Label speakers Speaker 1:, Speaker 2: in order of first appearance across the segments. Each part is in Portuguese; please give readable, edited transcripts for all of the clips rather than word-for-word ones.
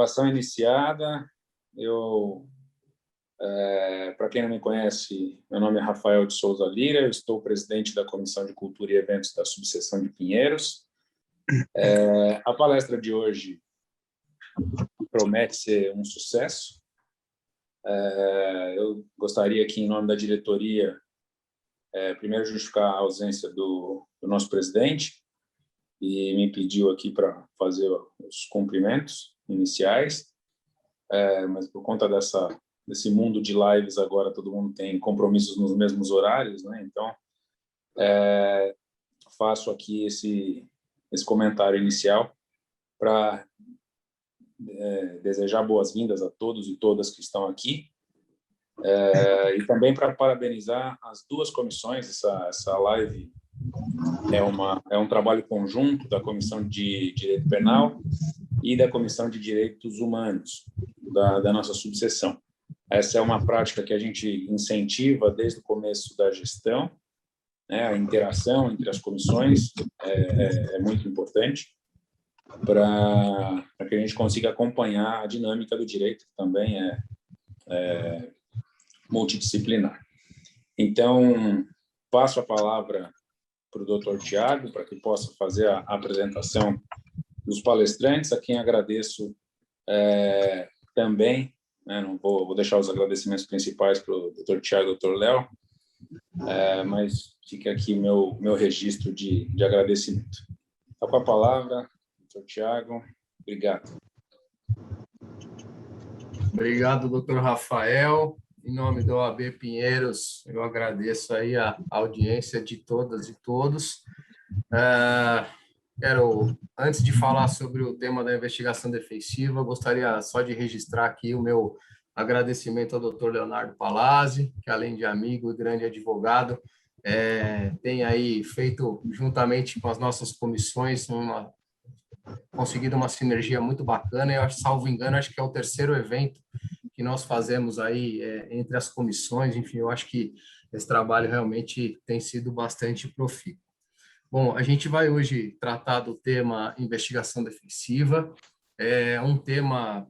Speaker 1: apresentação iniciada. Para quem não me conhece, meu nome é Rafael de Souza Lira, eu estou presidente da Comissão de Cultura e Eventos da Subseção de Pinheiros. A palestra de hoje promete ser um sucesso. Eu gostaria aqui, em nome da diretoria, primeiro justificar a ausência do nosso presidente, e me pediu aqui para fazer os cumprimentos iniciais, mas por conta desse mundo de lives agora todo mundo tem compromissos nos mesmos horários, né? Então faço aqui esse comentário inicial para desejar boas-vindas a todos e todas que estão aqui, e também para parabenizar as duas comissões. Essa live é um trabalho conjunto da Comissão de Direito Penal e da Comissão de Direitos Humanos da nossa subseção. Essa é uma prática que a gente incentiva desde o começo da gestão, né? A interação entre as comissões é muito importante para que a gente consiga acompanhar a dinâmica do direito, que também é multidisciplinar. Então, passo a palavra para o Dr. Tiago, para que possa fazer a apresentação dos palestrantes, a quem agradeço também, né? Não vou deixar os agradecimentos principais para o Dr. Tiago e o Dr. Léo, mas fica aqui meu registro de agradecimento. Está com a palavra, Dr. Tiago. Obrigado.
Speaker 2: Obrigado, Dr. Rafael. Em nome da OAB Pinheiros, eu agradeço aí a audiência de todas e todos. Antes de falar sobre o tema da investigação defensiva, gostaria só de registrar aqui o meu agradecimento ao Dr. Leonardo Palazzi, que além de amigo e grande advogado, tem aí feito, juntamente com as nossas comissões, conseguido uma sinergia muito bacana. Eu acho, salvo engano, acho que é o terceiro evento que nós fazemos aí entre as comissões. Enfim, eu acho que esse trabalho realmente tem sido bastante profícuo. Bom, a gente vai hoje tratar do tema investigação defensiva. É um tema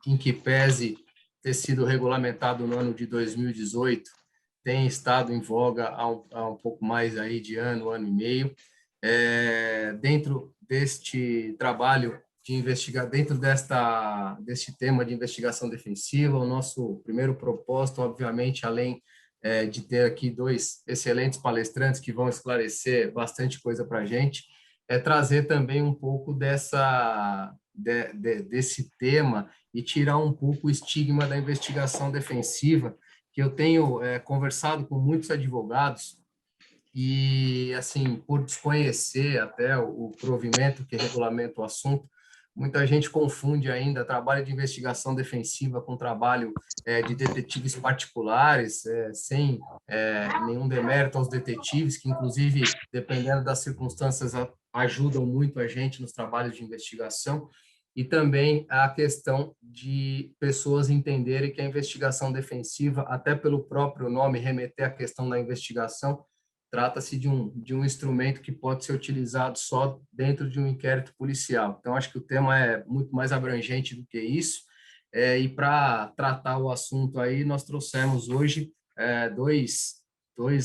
Speaker 2: em que pese ter sido regulamentado no ano de 2018, tem estado em voga há um pouco mais aí de ano e meio. Dentro deste trabalho de investigar, dentro deste tema de investigação defensiva, o nosso primeiro propósito, obviamente, além de ter aqui dois excelentes palestrantes que vão esclarecer bastante coisa para a gente, é trazer também um pouco desse tema e tirar um pouco o estigma da investigação defensiva, que eu tenho conversado com muitos advogados e, assim, por desconhecer até o provimento que regulamenta o assunto, muita gente confunde ainda trabalho de investigação defensiva com trabalho de detetives particulares, sem nenhum demérito aos detetives, que, inclusive, dependendo das circunstâncias, ajudam muito a gente nos trabalhos de investigação, e também a questão de pessoas entenderem que a investigação defensiva, até pelo próprio nome remeter à questão da investigação, trata-se de um instrumento que pode ser utilizado só dentro de um inquérito policial. Então, acho que o tema é muito mais abrangente do que isso. E para tratar o assunto aí, nós trouxemos hoje dois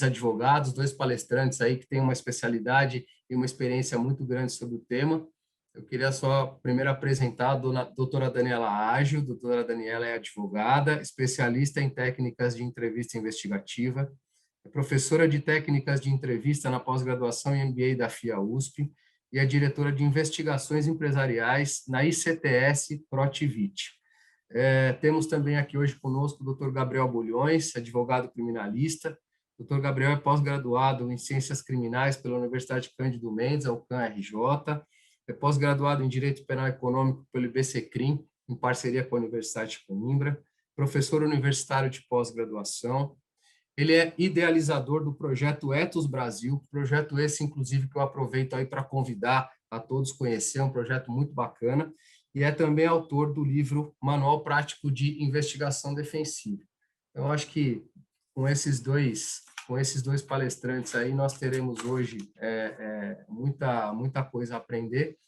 Speaker 2: advogados, dois palestrantes aí que têm uma especialidade e uma experiência muito grande sobre o tema. Eu queria só primeiro apresentar a doutora Daniela Ágil. A doutora Daniela é advogada, especialista em técnicas de entrevista investigativa, é professora de técnicas de entrevista na pós-graduação em MBA da FIA-USP e é diretora de investigações empresariais na ICTS Protivit. Temos também aqui hoje conosco o Dr. Gabriel Bulhões, advogado criminalista. O Dr. Gabriel é pós-graduado em Ciências Criminais pela Universidade Cândido Mendes, a UCAM-RJ, é pós-graduado em Direito Penal Econômico pelo IBCCRIM, em parceria com a Universidade de Coimbra, professor universitário de pós-graduação. Ele é idealizador do projeto Ethos Brasil, projeto esse, inclusive, que eu aproveito aí para convidar a todos a conhecer, um projeto muito bacana, e é também autor do livro Manual Prático de Investigação Defensiva. Eu acho que com esses dois palestrantes aí, nós teremos hoje muita coisa a aprender,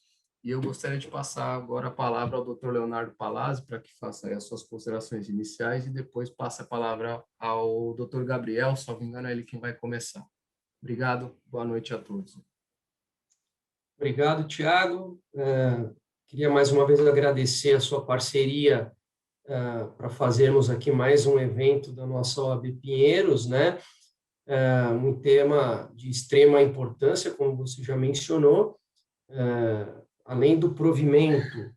Speaker 2: E eu gostaria de passar agora a palavra ao Dr. Leonardo Palazzi para que faça aí as suas considerações iniciais e depois passe a palavra ao Dr. Gabriel, se não me engano, é ele quem vai começar. Obrigado, boa noite a todos.
Speaker 3: Obrigado, Tiago. Queria mais uma vez agradecer a sua parceria para fazermos aqui mais um evento da nossa OAB Pinheiros, né? Um tema de extrema importância, como você já mencionou. Além do provimento,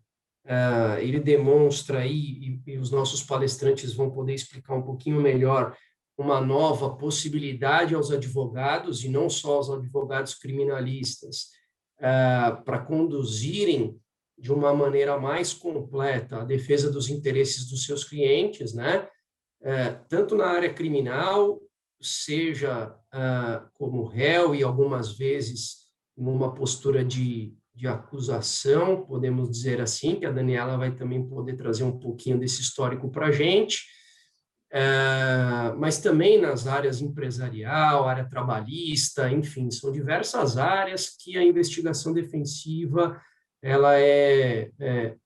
Speaker 3: ele demonstra aí, e os nossos palestrantes vão poder explicar um pouquinho melhor, uma nova possibilidade aos advogados, e não só aos advogados criminalistas, para conduzirem de uma maneira mais completa a defesa dos interesses dos seus clientes, né? Tanto na área criminal, seja como réu e algumas vezes numa postura de acusação, podemos dizer assim, que a Daniela vai também poder trazer um pouquinho desse histórico para a gente, mas também nas áreas empresarial, área trabalhista, enfim, são diversas áreas que a investigação defensiva ela é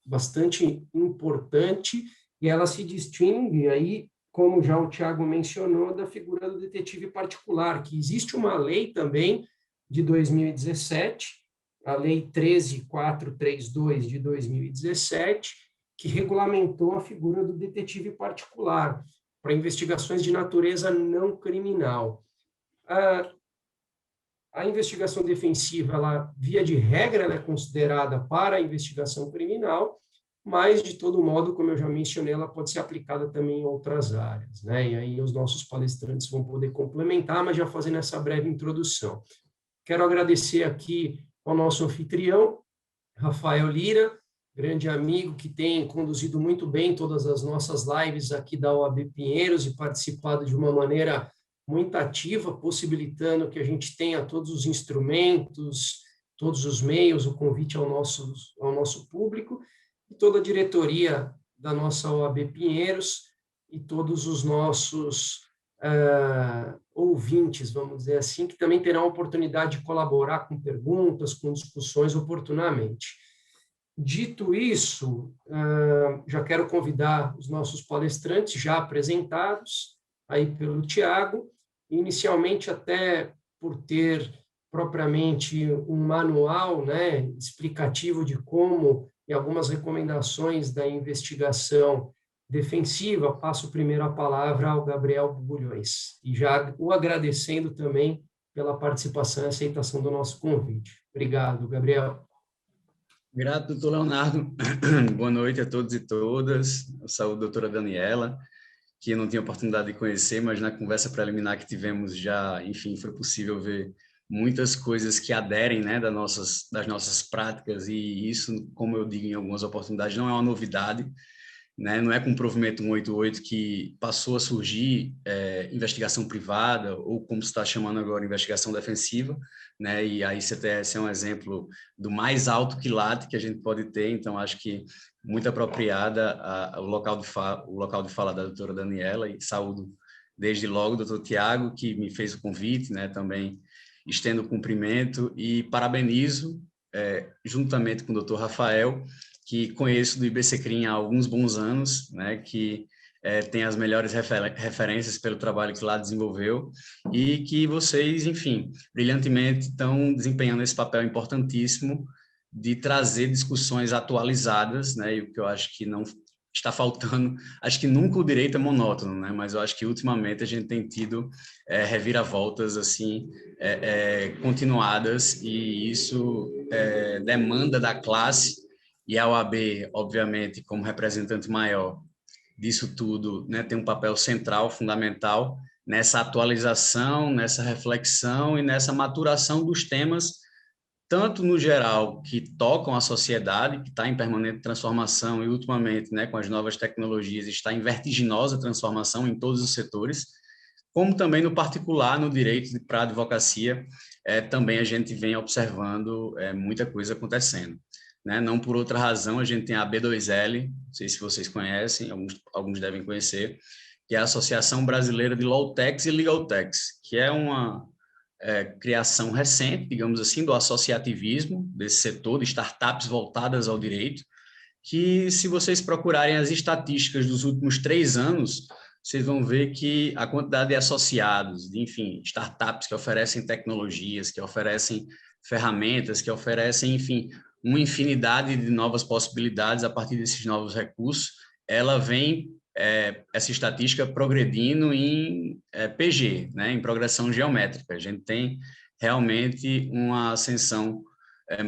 Speaker 3: bastante importante e ela se distingue aí, como já o Tiago mencionou, da figura do detetive particular, que existe uma lei também de 2017, a Lei 13.432 de 2017, que regulamentou a figura do detetive particular para investigações de natureza não criminal. A investigação defensiva, ela, via de regra, ela é considerada para a investigação criminal, mas, de todo modo, como eu já mencionei, ela pode ser aplicada também em outras áreas, né? E aí os nossos palestrantes vão poder complementar, mas já fazendo essa breve introdução. Quero agradecer aqui ao nosso anfitrião, Rafael Lira, grande amigo que tem conduzido muito bem todas as nossas lives aqui da OAB Pinheiros e participado de uma maneira muito ativa, possibilitando que a gente tenha todos os instrumentos, todos os meios, o convite ao nosso público, e toda a diretoria da nossa OAB Pinheiros e todos os nossos ouvintes, vamos dizer assim, que também terão a oportunidade de colaborar com perguntas, com discussões oportunamente. Dito isso, já quero convidar os nossos palestrantes já apresentados aí pelo Tiago, inicialmente até por ter propriamente um manual, né, explicativo de como e algumas recomendações da investigação defensiva, passo primeiro a palavra ao Gabriel Bulhões, e já o agradecendo também pela participação e aceitação do nosso convite. Obrigado, Gabriel.
Speaker 4: Grato, doutor Leonardo. Boa noite a todos e todas. Eu saúdo a doutora Daniela, que eu não tinha oportunidade de conhecer, mas na conversa preliminar que tivemos já, enfim, foi possível ver muitas coisas que aderem, né, das nossas práticas, e isso, como eu digo em algumas oportunidades, não é uma novidade, né? Não é com o provimento 188 que passou a surgir investigação privada, ou como se está chamando agora, investigação defensiva, né? E a ICTS é um exemplo do mais alto quilate que a gente pode ter, então acho que muito apropriada o local de fala da doutora Daniela, e saúdo desde logo o doutor Tiago, que me fez o convite, né? Também estendo o cumprimento e parabenizo, juntamente com o doutor Rafael, que conheço do IBCCRIM há alguns bons anos, né, que tem as melhores referências pelo trabalho que lá desenvolveu, e que vocês, enfim, brilhantemente estão desempenhando esse papel importantíssimo de trazer discussões atualizadas, né, e o que eu acho que não está faltando, acho que nunca o direito é monótono, né, mas eu acho que ultimamente a gente tem tido reviravoltas, assim, continuadas, e isso demanda da classe. E a OAB, obviamente, como representante maior disso tudo, né, tem um papel central, fundamental, nessa atualização, nessa reflexão e nessa maturação dos temas, tanto no geral, que tocam a sociedade, que está em permanente transformação, e ultimamente, né, com as novas tecnologias, está em vertiginosa transformação em todos os setores, como também no particular, no direito para a advocacia, também a gente vem observando muita coisa acontecendo. Né? Não por outra razão, a gente tem a B2L, não sei se vocês conhecem, alguns devem conhecer, que é a Associação Brasileira de Law Techs e Legal Techs, que é criação recente, digamos assim, do associativismo, desse setor de startups voltadas ao direito, que se vocês procurarem as estatísticas dos últimos 3 anos, vocês vão ver que a quantidade de associados, enfim, startups que oferecem tecnologias, que oferecem ferramentas, que oferecem, enfim, uma infinidade de novas possibilidades a partir desses novos recursos, ela vem, essa estatística progredindo em PG, né, em progressão geométrica. A gente tem realmente uma ascensão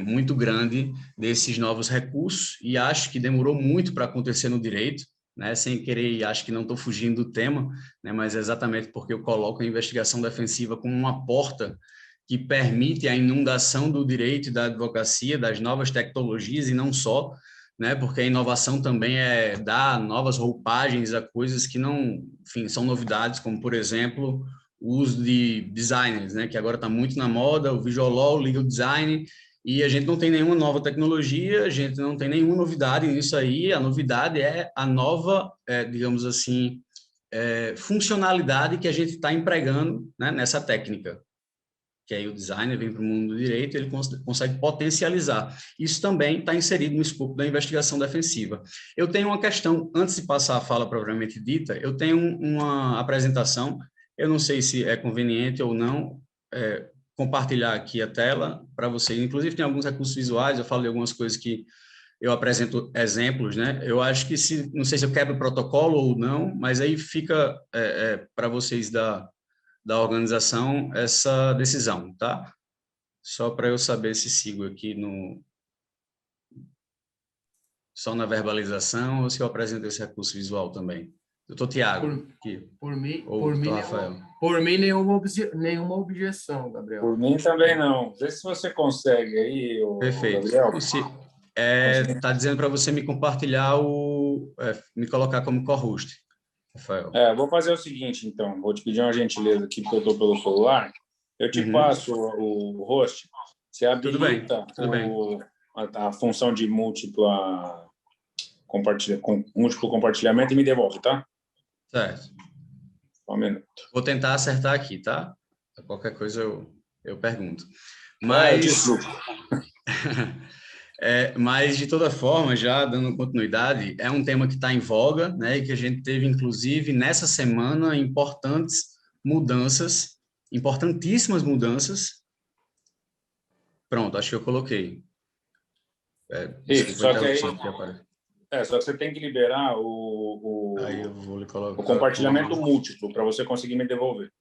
Speaker 4: muito grande desses novos recursos e acho que demorou muito para acontecer no direito, né, sem querer, acho que não estou fugindo do tema, né, mas é exatamente porque eu coloco a investigação defensiva como uma porta que permite a inundação do direito e da advocacia, das novas tecnologias e não só, né, porque a inovação também é dar novas roupagens a coisas que não, enfim, são novidades, como, por exemplo, o uso de designers, né, que agora está muito na moda, o visual law, o legal design, e a gente não tem nenhuma nova tecnologia, a gente não tem nenhuma novidade nisso aí, a novidade é a nova, digamos assim, funcionalidade que a gente está empregando, né, nessa técnica, que aí o designer vem para o mundo do direito, ele consegue potencializar. Isso também está inserido no escopo da investigação defensiva. Eu tenho uma questão, antes de passar a fala propriamente dita, eu tenho uma apresentação, eu não sei se é conveniente ou não, compartilhar aqui a tela para vocês. Inclusive, tem alguns recursos visuais, eu falo de algumas coisas que eu apresento exemplos, né? Eu acho que, não sei se eu quebro o protocolo ou não, mas aí fica para vocês da organização essa decisão, tá? Só para eu saber se sigo aqui só na verbalização ou se eu apresento esse recurso visual também. Doutor Tiago,
Speaker 2: por mim,
Speaker 4: Rafael.
Speaker 2: Por mim, nenhuma objeção, Gabriel.
Speaker 1: Por mim também não. Vê se você consegue aí,
Speaker 4: Perfeito.
Speaker 1: Gabriel.
Speaker 4: Tá dizendo para você me compartilhar me colocar como co-host, Rafael.
Speaker 1: Vou fazer o seguinte, então. Vou te pedir uma gentileza aqui, porque eu estou pelo celular. Eu te passo o host. Você habilita a função de múltiplo compartilhamento e me devolve, tá?
Speaker 4: Certo.
Speaker 1: Um minuto.
Speaker 4: Vou tentar acertar aqui, tá? Qualquer coisa eu pergunto. Mas, mas, de toda forma, já dando continuidade, é um tema que está em voga, né? E que a gente teve, inclusive, nessa semana, importantíssimas mudanças. Pronto, acho que eu coloquei.
Speaker 1: Só que você tem que liberar
Speaker 4: aí eu vou lhe colocar
Speaker 1: o compartilhamento múltiplo para você conseguir me devolver.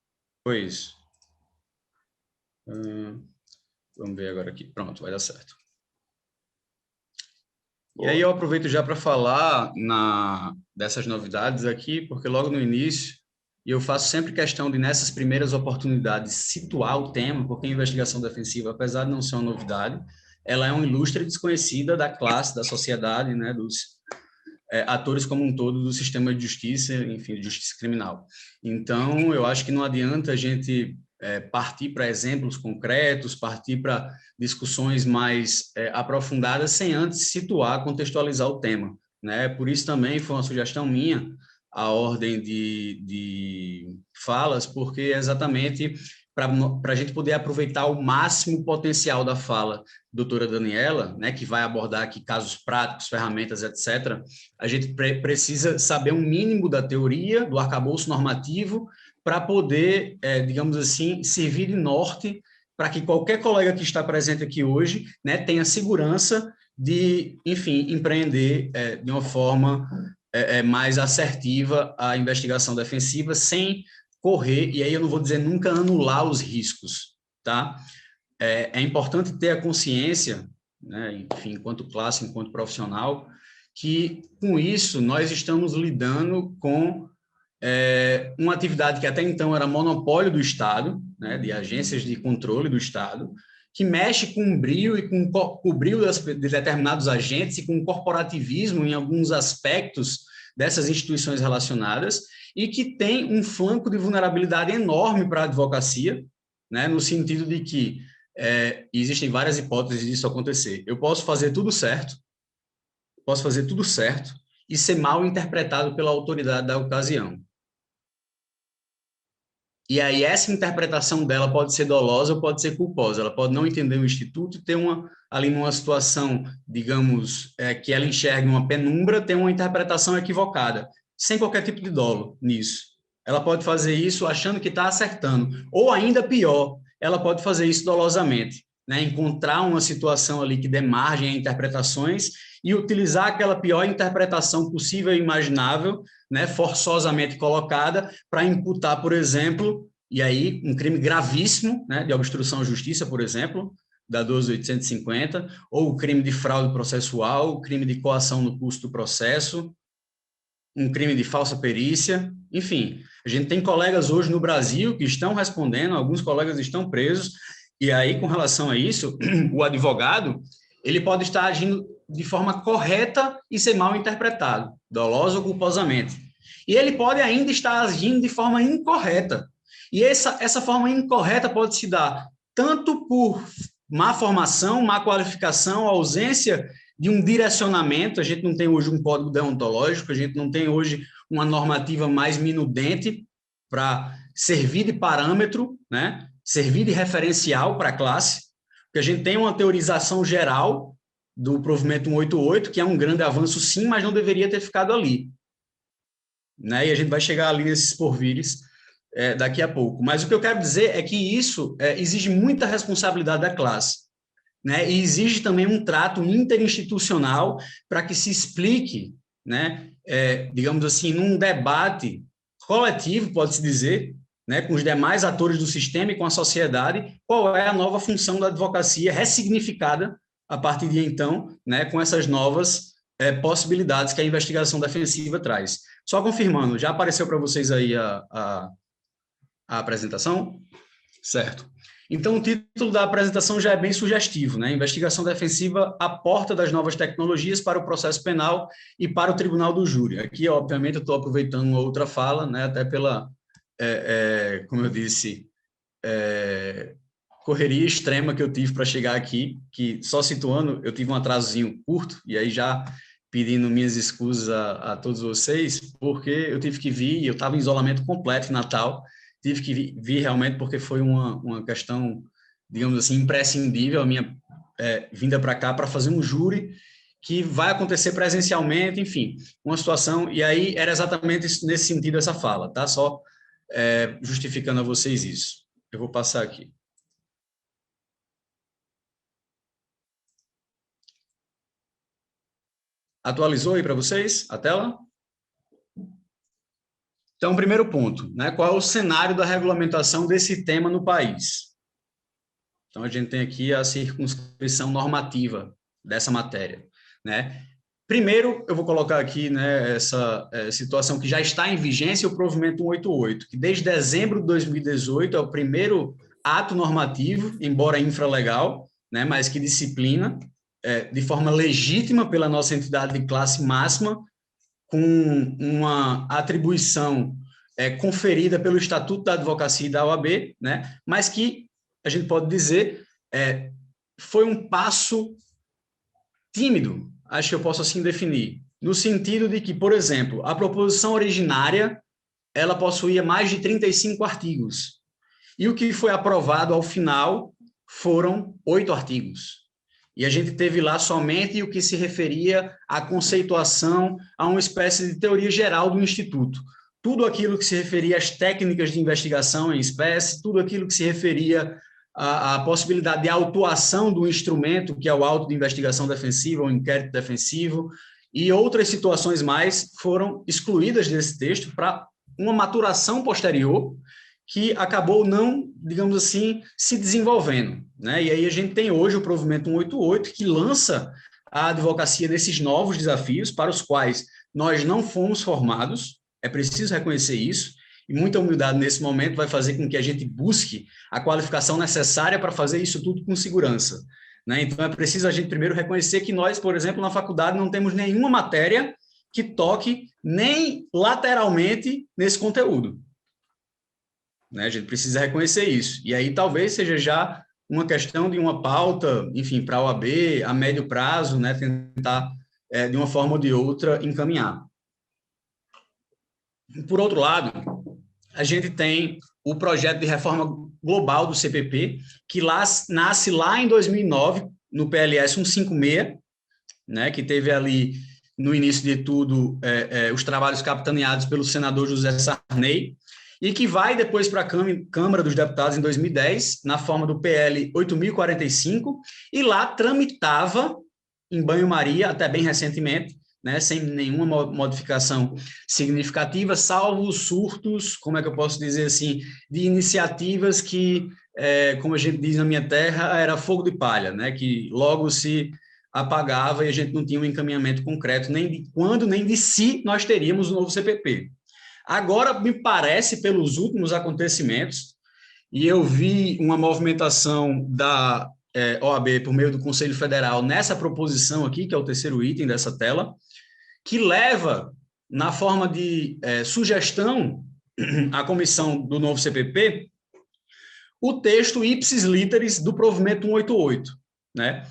Speaker 4: Foi isso. Vamos ver agora aqui. Pronto, vai dar certo. Boa. E aí eu aproveito já para falar dessas novidades aqui, porque logo no início, e eu faço sempre questão de, nessas primeiras oportunidades, situar o tema, porque a investigação defensiva, apesar de não ser uma novidade, ela é uma ilustre desconhecida da classe, da sociedade, né, dos atores como um todo do sistema de justiça, enfim, de justiça criminal. Então, eu acho que não adianta a gente partir para exemplos concretos, partir para discussões mais aprofundadas, sem antes situar, contextualizar o tema, né? Por isso também foi uma sugestão minha, a ordem de falas, porque exatamente para a gente poder aproveitar o máximo potencial da fala da doutora Daniela, né, que vai abordar aqui casos práticos, ferramentas, etc., a gente precisa saber um mínimo da teoria, do arcabouço normativo, para poder, digamos assim, servir de norte para que qualquer colega que está presente aqui hoje, né, tenha segurança de, enfim, empreender de uma forma mais assertiva a investigação defensiva, sem correr, e aí eu não vou dizer nunca anular os riscos, tá? É importante ter a consciência, né, enfim, enquanto classe, enquanto profissional, que com isso nós estamos lidando com uma atividade que até então era monopólio do Estado, né, de agências de controle do Estado, que mexe com o brio e com o brio de determinados agentes e com o corporativismo em alguns aspectos dessas instituições relacionadas, e que tem um flanco de vulnerabilidade enorme para a advocacia, né, no sentido de que existem várias hipóteses disso acontecer. Eu posso fazer tudo certo e ser mal interpretado pela autoridade da ocasião. E aí essa interpretação dela pode ser dolosa ou pode ser culposa. Ela pode não entender o instituto e ter ali numa situação, digamos, que ela enxerga uma penumbra, ter uma interpretação equivocada, sem qualquer tipo de dolo nisso. Ela pode fazer isso achando que está acertando. Ou ainda pior, ela pode fazer isso dolosamente, né? Encontrar uma situação ali que dê margem a interpretações e utilizar aquela pior interpretação possível e imaginável, né, forçosamente colocada, para imputar, por exemplo, e aí um crime gravíssimo, né, de obstrução à justiça, por exemplo, da 12.850, ou o crime de fraude processual, o crime de coação no curso do processo, um crime de falsa perícia, enfim. A gente tem colegas hoje no Brasil que estão respondendo, alguns colegas estão presos, e aí, com relação a isso, o advogado, ele pode estar agindo de forma correta e ser mal interpretado, doloso ou culposamente. E ele pode ainda estar agindo de forma incorreta. E essa forma incorreta pode se dar tanto por má formação, má qualificação, ausência de um direcionamento. A gente não tem hoje um código deontológico, a gente não tem hoje uma normativa mais minudente para servir de parâmetro, né? Servir de referencial para a classe, porque a gente tem uma teorização geral do provimento 188, que é um grande avanço sim, mas não deveria ter ficado ali, né? E a gente vai chegar ali nesses porvires daqui a pouco. Mas o que eu quero dizer é que isso exige muita responsabilidade da classe, né? E exige também um trato interinstitucional para que se explique, né? Digamos assim, num debate coletivo, pode-se dizer, né, com os demais atores do sistema e com a sociedade, qual é a nova função da advocacia ressignificada a partir de então, né, com essas novas possibilidades que a investigação defensiva traz. Só confirmando, já apareceu para vocês aí a apresentação? Certo. Então, o título da apresentação já é bem sugestivo, né? Investigação defensiva à porta das novas tecnologias para o processo penal e para o tribunal do júri. Aqui, obviamente, eu estou aproveitando uma outra fala, né, até pela como eu disse, correria extrema que eu tive para chegar aqui, que só situando, eu tive um atrasozinho curto, e aí já pedindo minhas excusas a todos vocês, porque eu tive que vir, eu estava em isolamento completo em Natal, tive que vir realmente porque foi uma questão, digamos assim, imprescindível, a minha vinda para cá para fazer um júri que vai acontecer presencialmente, enfim, uma situação, e aí era exatamente nesse sentido essa fala, tá? Só justificando a vocês isso. Eu vou passar aqui. Atualizou aí para vocês a tela? Então, primeiro ponto, né? Qual é o cenário da regulamentação desse tema no país? Então, a gente tem aqui a circunscrição normativa dessa matéria, né? Primeiro, eu vou colocar aqui, né, essa situação que já está em vigência, o provimento 188, que desde dezembro de 2018 é o primeiro ato normativo, embora infralegal, né, mas que disciplina de forma legítima pela nossa entidade de classe máxima, com uma atribuição conferida pelo Estatuto da Advocacia e da OAB, né, mas que, a gente pode dizer, foi um passo tímido, acho que eu posso assim definir, no sentido de que, por exemplo, a proposição originária, ela possuía mais de 35 artigos, e o que foi aprovado ao final foram 8 artigos. E a gente teve lá somente o que se referia à conceituação, a uma espécie de teoria geral do Instituto. Tudo aquilo que se referia às técnicas de investigação em espécie, tudo aquilo que se referia à possibilidade de autuação do instrumento, que é o auto de investigação defensiva, o inquérito defensivo, e outras situações mais foram excluídas desse texto para uma maturação posterior que acabou não, digamos assim, se desenvolvendo, né? E aí a gente tem hoje o provimento 188, que lança a advocacia nesses novos desafios para os quais nós não fomos formados, é preciso reconhecer isso, e muita humildade nesse momento vai fazer com que a gente busque a qualificação necessária para fazer isso tudo com segurança, né? Então é preciso a gente primeiro reconhecer que nós, por exemplo, na faculdade não temos nenhuma matéria que toque nem lateralmente nesse conteúdo, né? A gente precisa reconhecer isso. E aí talvez seja já uma questão de uma pauta, enfim, para a OAB, a médio prazo, né? Tentar, de uma forma ou de outra, encaminhar. Por outro lado, a gente tem o projeto de reforma global do CPP, que nasce lá em 2009, no PLS 156, né, que teve ali, no início de tudo, os trabalhos capitaneados pelo senador José Sarney, e que vai depois para a Câmara dos Deputados em 2010, na forma do PL 8045, e lá tramitava em banho-maria, até bem recentemente, né, sem nenhuma modificação significativa, salvo os surtos, como é que eu posso dizer assim, de iniciativas que, como a gente diz na minha terra, era fogo de palha, né, que logo se apagava e a gente não tinha um encaminhamento concreto, nem de quando, nem de se nós teríamos o novo CPP. Agora, me parece, pelos últimos acontecimentos, e eu vi uma movimentação da OAB por meio do Conselho Federal nessa proposição aqui, que é o terceiro item dessa tela, que leva, na forma de sugestão à comissão do novo CPP, o texto ipsis literis do provimento 188, né?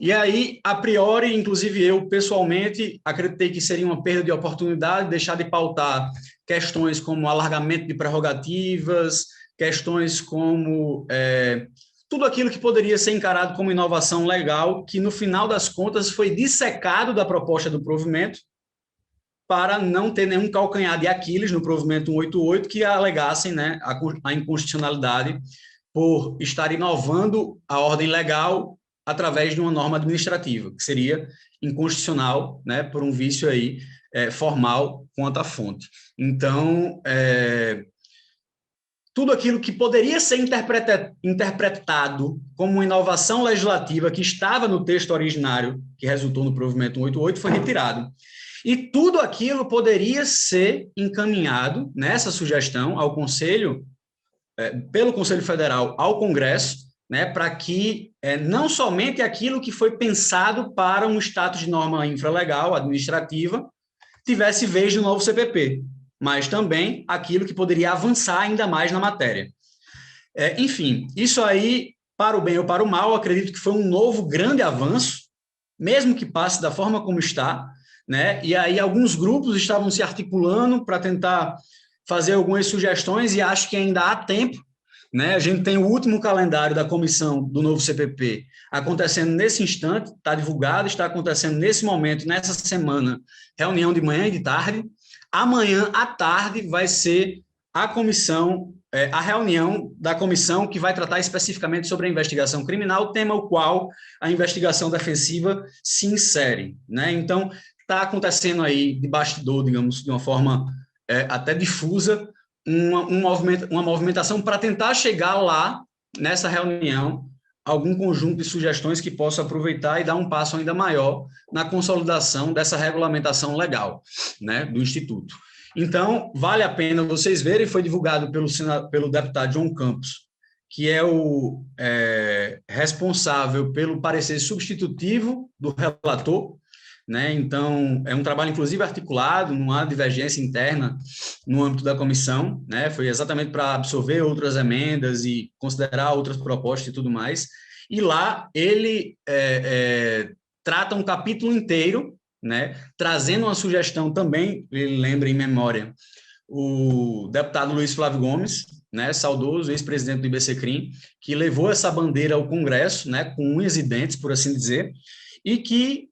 Speaker 4: E aí, a priori, inclusive eu, pessoalmente, acreditei que seria uma perda de oportunidade deixar de pautar questões como alargamento de prerrogativas, questões como tudo aquilo que poderia ser encarado como inovação legal, que, no final das contas, foi dissecado da proposta do provimento para não ter nenhum calcanhar de Aquiles no provimento 188 que alegassem, né, a inconstitucionalidade por estar inovando a ordem legal através de uma norma administrativa, que seria inconstitucional, né, por um vício aí formal quanto à fonte. Então, tudo aquilo que poderia ser interpretado como uma inovação legislativa que estava no texto originário, que resultou no provimento 188, foi retirado. E tudo aquilo poderia ser encaminhado nessa sugestão ao Conselho, pelo Conselho Federal ao Congresso, né, para que não somente aquilo que foi pensado para um status de norma infralegal, administrativa, tivesse vez no novo CPP, mas também aquilo que poderia avançar ainda mais na matéria. Enfim, isso aí, para o bem ou para o mal, acredito que foi um novo grande avanço, mesmo que passe da forma como está, né? E aí alguns grupos estavam se articulando para tentar fazer algumas sugestões e acho que ainda há tempo, né? A gente tem o último calendário da comissão do novo CPP acontecendo nesse instante, está divulgado, está acontecendo nesse momento, nessa semana, reunião de manhã e de tarde. Amanhã à tarde vai ser a comissão, a reunião da comissão que vai tratar especificamente sobre a investigação criminal, tema o qual a investigação defensiva se insere, né? Então, está acontecendo aí de bastidor, digamos, de uma forma até difusa, uma movimentação para tentar chegar lá, nessa reunião, algum conjunto de sugestões que possa aproveitar e dar um passo ainda maior na consolidação dessa regulamentação legal, né, do Instituto. Então, vale a pena vocês verem, foi divulgado pelo deputado João Campos, que é o responsável pelo parecer substitutivo do relator, né? Então, é um trabalho, inclusive, articulado, não há divergência interna no âmbito da comissão, né? Foi exatamente para absorver outras emendas e considerar outras propostas e tudo mais. E lá ele trata um capítulo inteiro, né? Trazendo uma sugestão também, ele lembra em memória, o deputado Luiz Flávio Gomes, né? Saudoso ex-presidente do IBCCRIM, que levou essa bandeira ao Congresso, né? Com unhas e dentes, por assim dizer, e que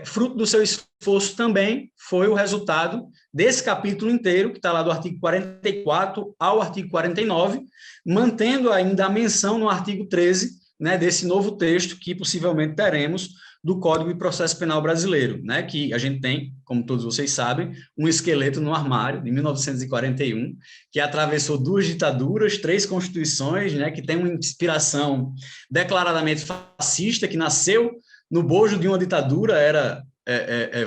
Speaker 4: fruto do seu esforço também foi o resultado desse capítulo inteiro, que está lá do artigo 44 ao artigo 49, mantendo ainda a menção no artigo 13, né, desse novo texto que possivelmente teremos do Código de Processo Penal Brasileiro, né, que a gente tem, como todos vocês sabem, um esqueleto no armário, de 1941, que atravessou 2 ditaduras, 3 constituições, né, que tem uma inspiração declaradamente fascista, que nasceu no bojo de uma ditadura, era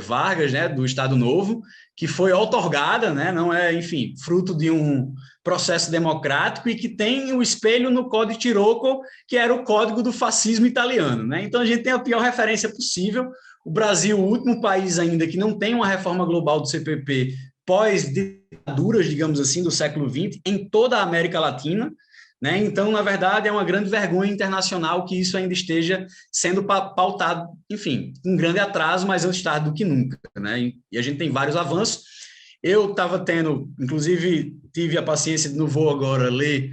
Speaker 4: Vargas, né, do Estado Novo, que foi outorgada, né, não é, enfim, fruto de um processo democrático e que tem o espelho no Código Tirocco, que era o código do fascismo italiano, né? Então a gente tem a pior referência possível. O Brasil, o último país ainda que não tem uma reforma global do CPP pós-ditaduras, digamos assim, do século XX, em toda a América Latina, né? Então, na verdade, é uma grande vergonha internacional que isso ainda esteja sendo pautado, enfim, com grande atraso, mas antes tarde do que nunca, né? E a gente tem vários avanços. Eu estava tendo, inclusive, tive a paciência de, no voo agora, ler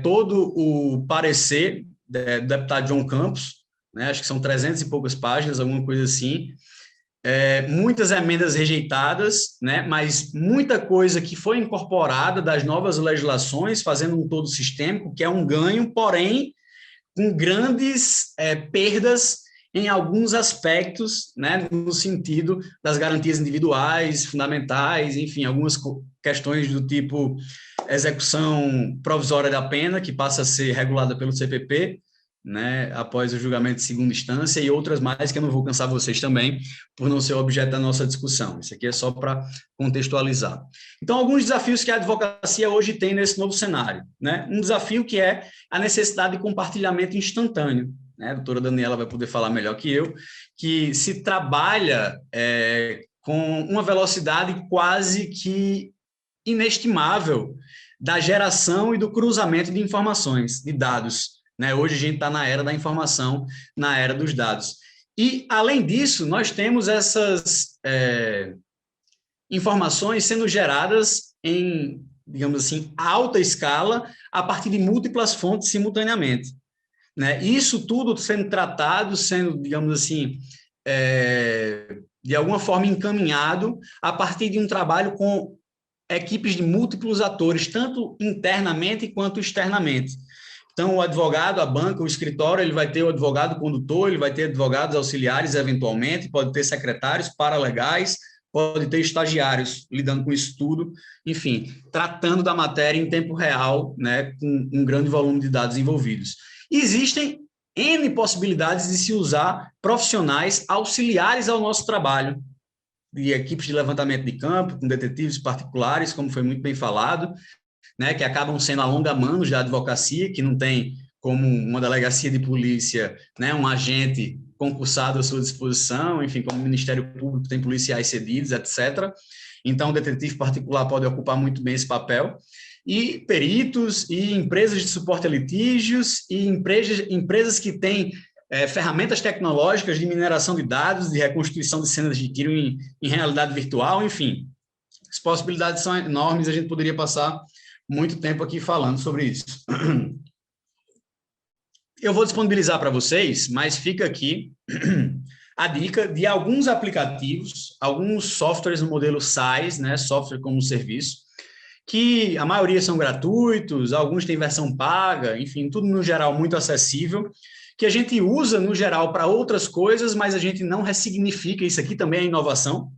Speaker 4: todo o parecer do deputado João Campos, né? Acho que são 300 e poucas páginas, alguma coisa assim. Muitas emendas rejeitadas, né? Mas muita coisa que foi incorporada das novas legislações, fazendo um todo sistêmico, que é um ganho, porém, com grandes perdas em alguns aspectos, né, no sentido das garantias individuais, fundamentais, enfim, algumas questões do tipo execução provisória da pena, que passa a ser regulada pelo CPP, né, após o julgamento de segunda instância, e outras mais que eu não vou cansar vocês também, por não ser objeto da nossa discussão. Isso aqui é só para contextualizar. Então, alguns desafios que a advocacia hoje tem nesse novo cenário, né? Um desafio que é a necessidade de compartilhamento instantâneo, né? A doutora Daniela vai poder falar melhor que eu, que se trabalha com uma velocidade quase que inestimável da geração e do cruzamento de informações, de dados, né? Hoje a gente está na era da informação, na era dos dados. E, além disso, nós temos essas informações sendo geradas em, digamos assim, alta escala, a partir de múltiplas fontes simultaneamente, né? Isso tudo sendo tratado, sendo, digamos assim, de alguma forma encaminhado a partir de um trabalho com equipes de múltiplos atores, tanto internamente quanto externamente. Então, o advogado, a banca, o escritório, ele vai ter o advogado condutor, ele vai ter advogados auxiliares, eventualmente, pode ter secretários paralegais, pode ter estagiários lidando com isso tudo, enfim, tratando da matéria em tempo real, né, com um grande volume de dados envolvidos. Existem N possibilidades de se usar profissionais auxiliares ao nosso trabalho, de equipes de levantamento de campo, com detetives particulares, como foi muito bem falado, né, que acabam sendo alongamanos da advocacia, que não tem como uma delegacia de polícia, né, um agente concursado à sua disposição, enfim, como o Ministério Público tem policiais cedidos, etc. Então, o detetive particular pode ocupar muito bem esse papel. E peritos, e empresas de suporte a litígios, e empresas que têm ferramentas tecnológicas de mineração de dados, de reconstituição de cenas de tiro em realidade virtual, enfim. As possibilidades são enormes, a gente poderia passar muito tempo aqui falando sobre isso. Eu vou disponibilizar para vocês, mas fica aqui a dica de alguns aplicativos, alguns softwares no modelo SaaS, né, software como serviço, que a maioria são gratuitos, alguns têm versão paga, enfim, tudo no geral muito acessível, que a gente usa no geral para outras coisas, mas a gente não ressignifica, isso aqui também é inovação,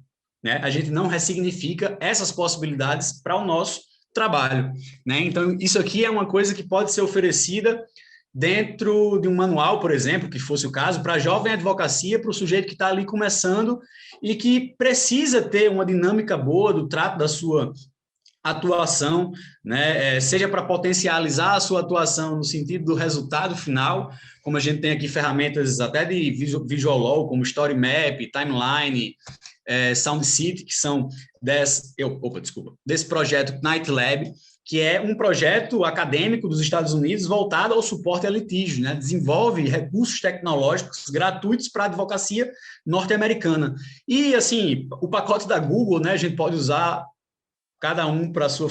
Speaker 4: né? A gente não ressignifica essas possibilidades para o nosso trabalho, né? Então, isso aqui é uma coisa que pode ser oferecida dentro de um manual, por exemplo, que fosse o caso, para a jovem advocacia, para o sujeito que está ali começando e que precisa ter uma dinâmica boa do trato da sua atuação, né? Seja para potencializar a sua atuação no sentido do resultado final, como a gente tem aqui ferramentas até de Visual Law, como Story Map, Timeline, Sound City, que são desse projeto Knight Lab, que é um projeto acadêmico dos Estados Unidos voltado ao suporte a litígio, né? Desenvolve recursos tecnológicos gratuitos para a advocacia norte-americana. E, assim, o pacote da Google, né, a gente pode usar cada um para a sua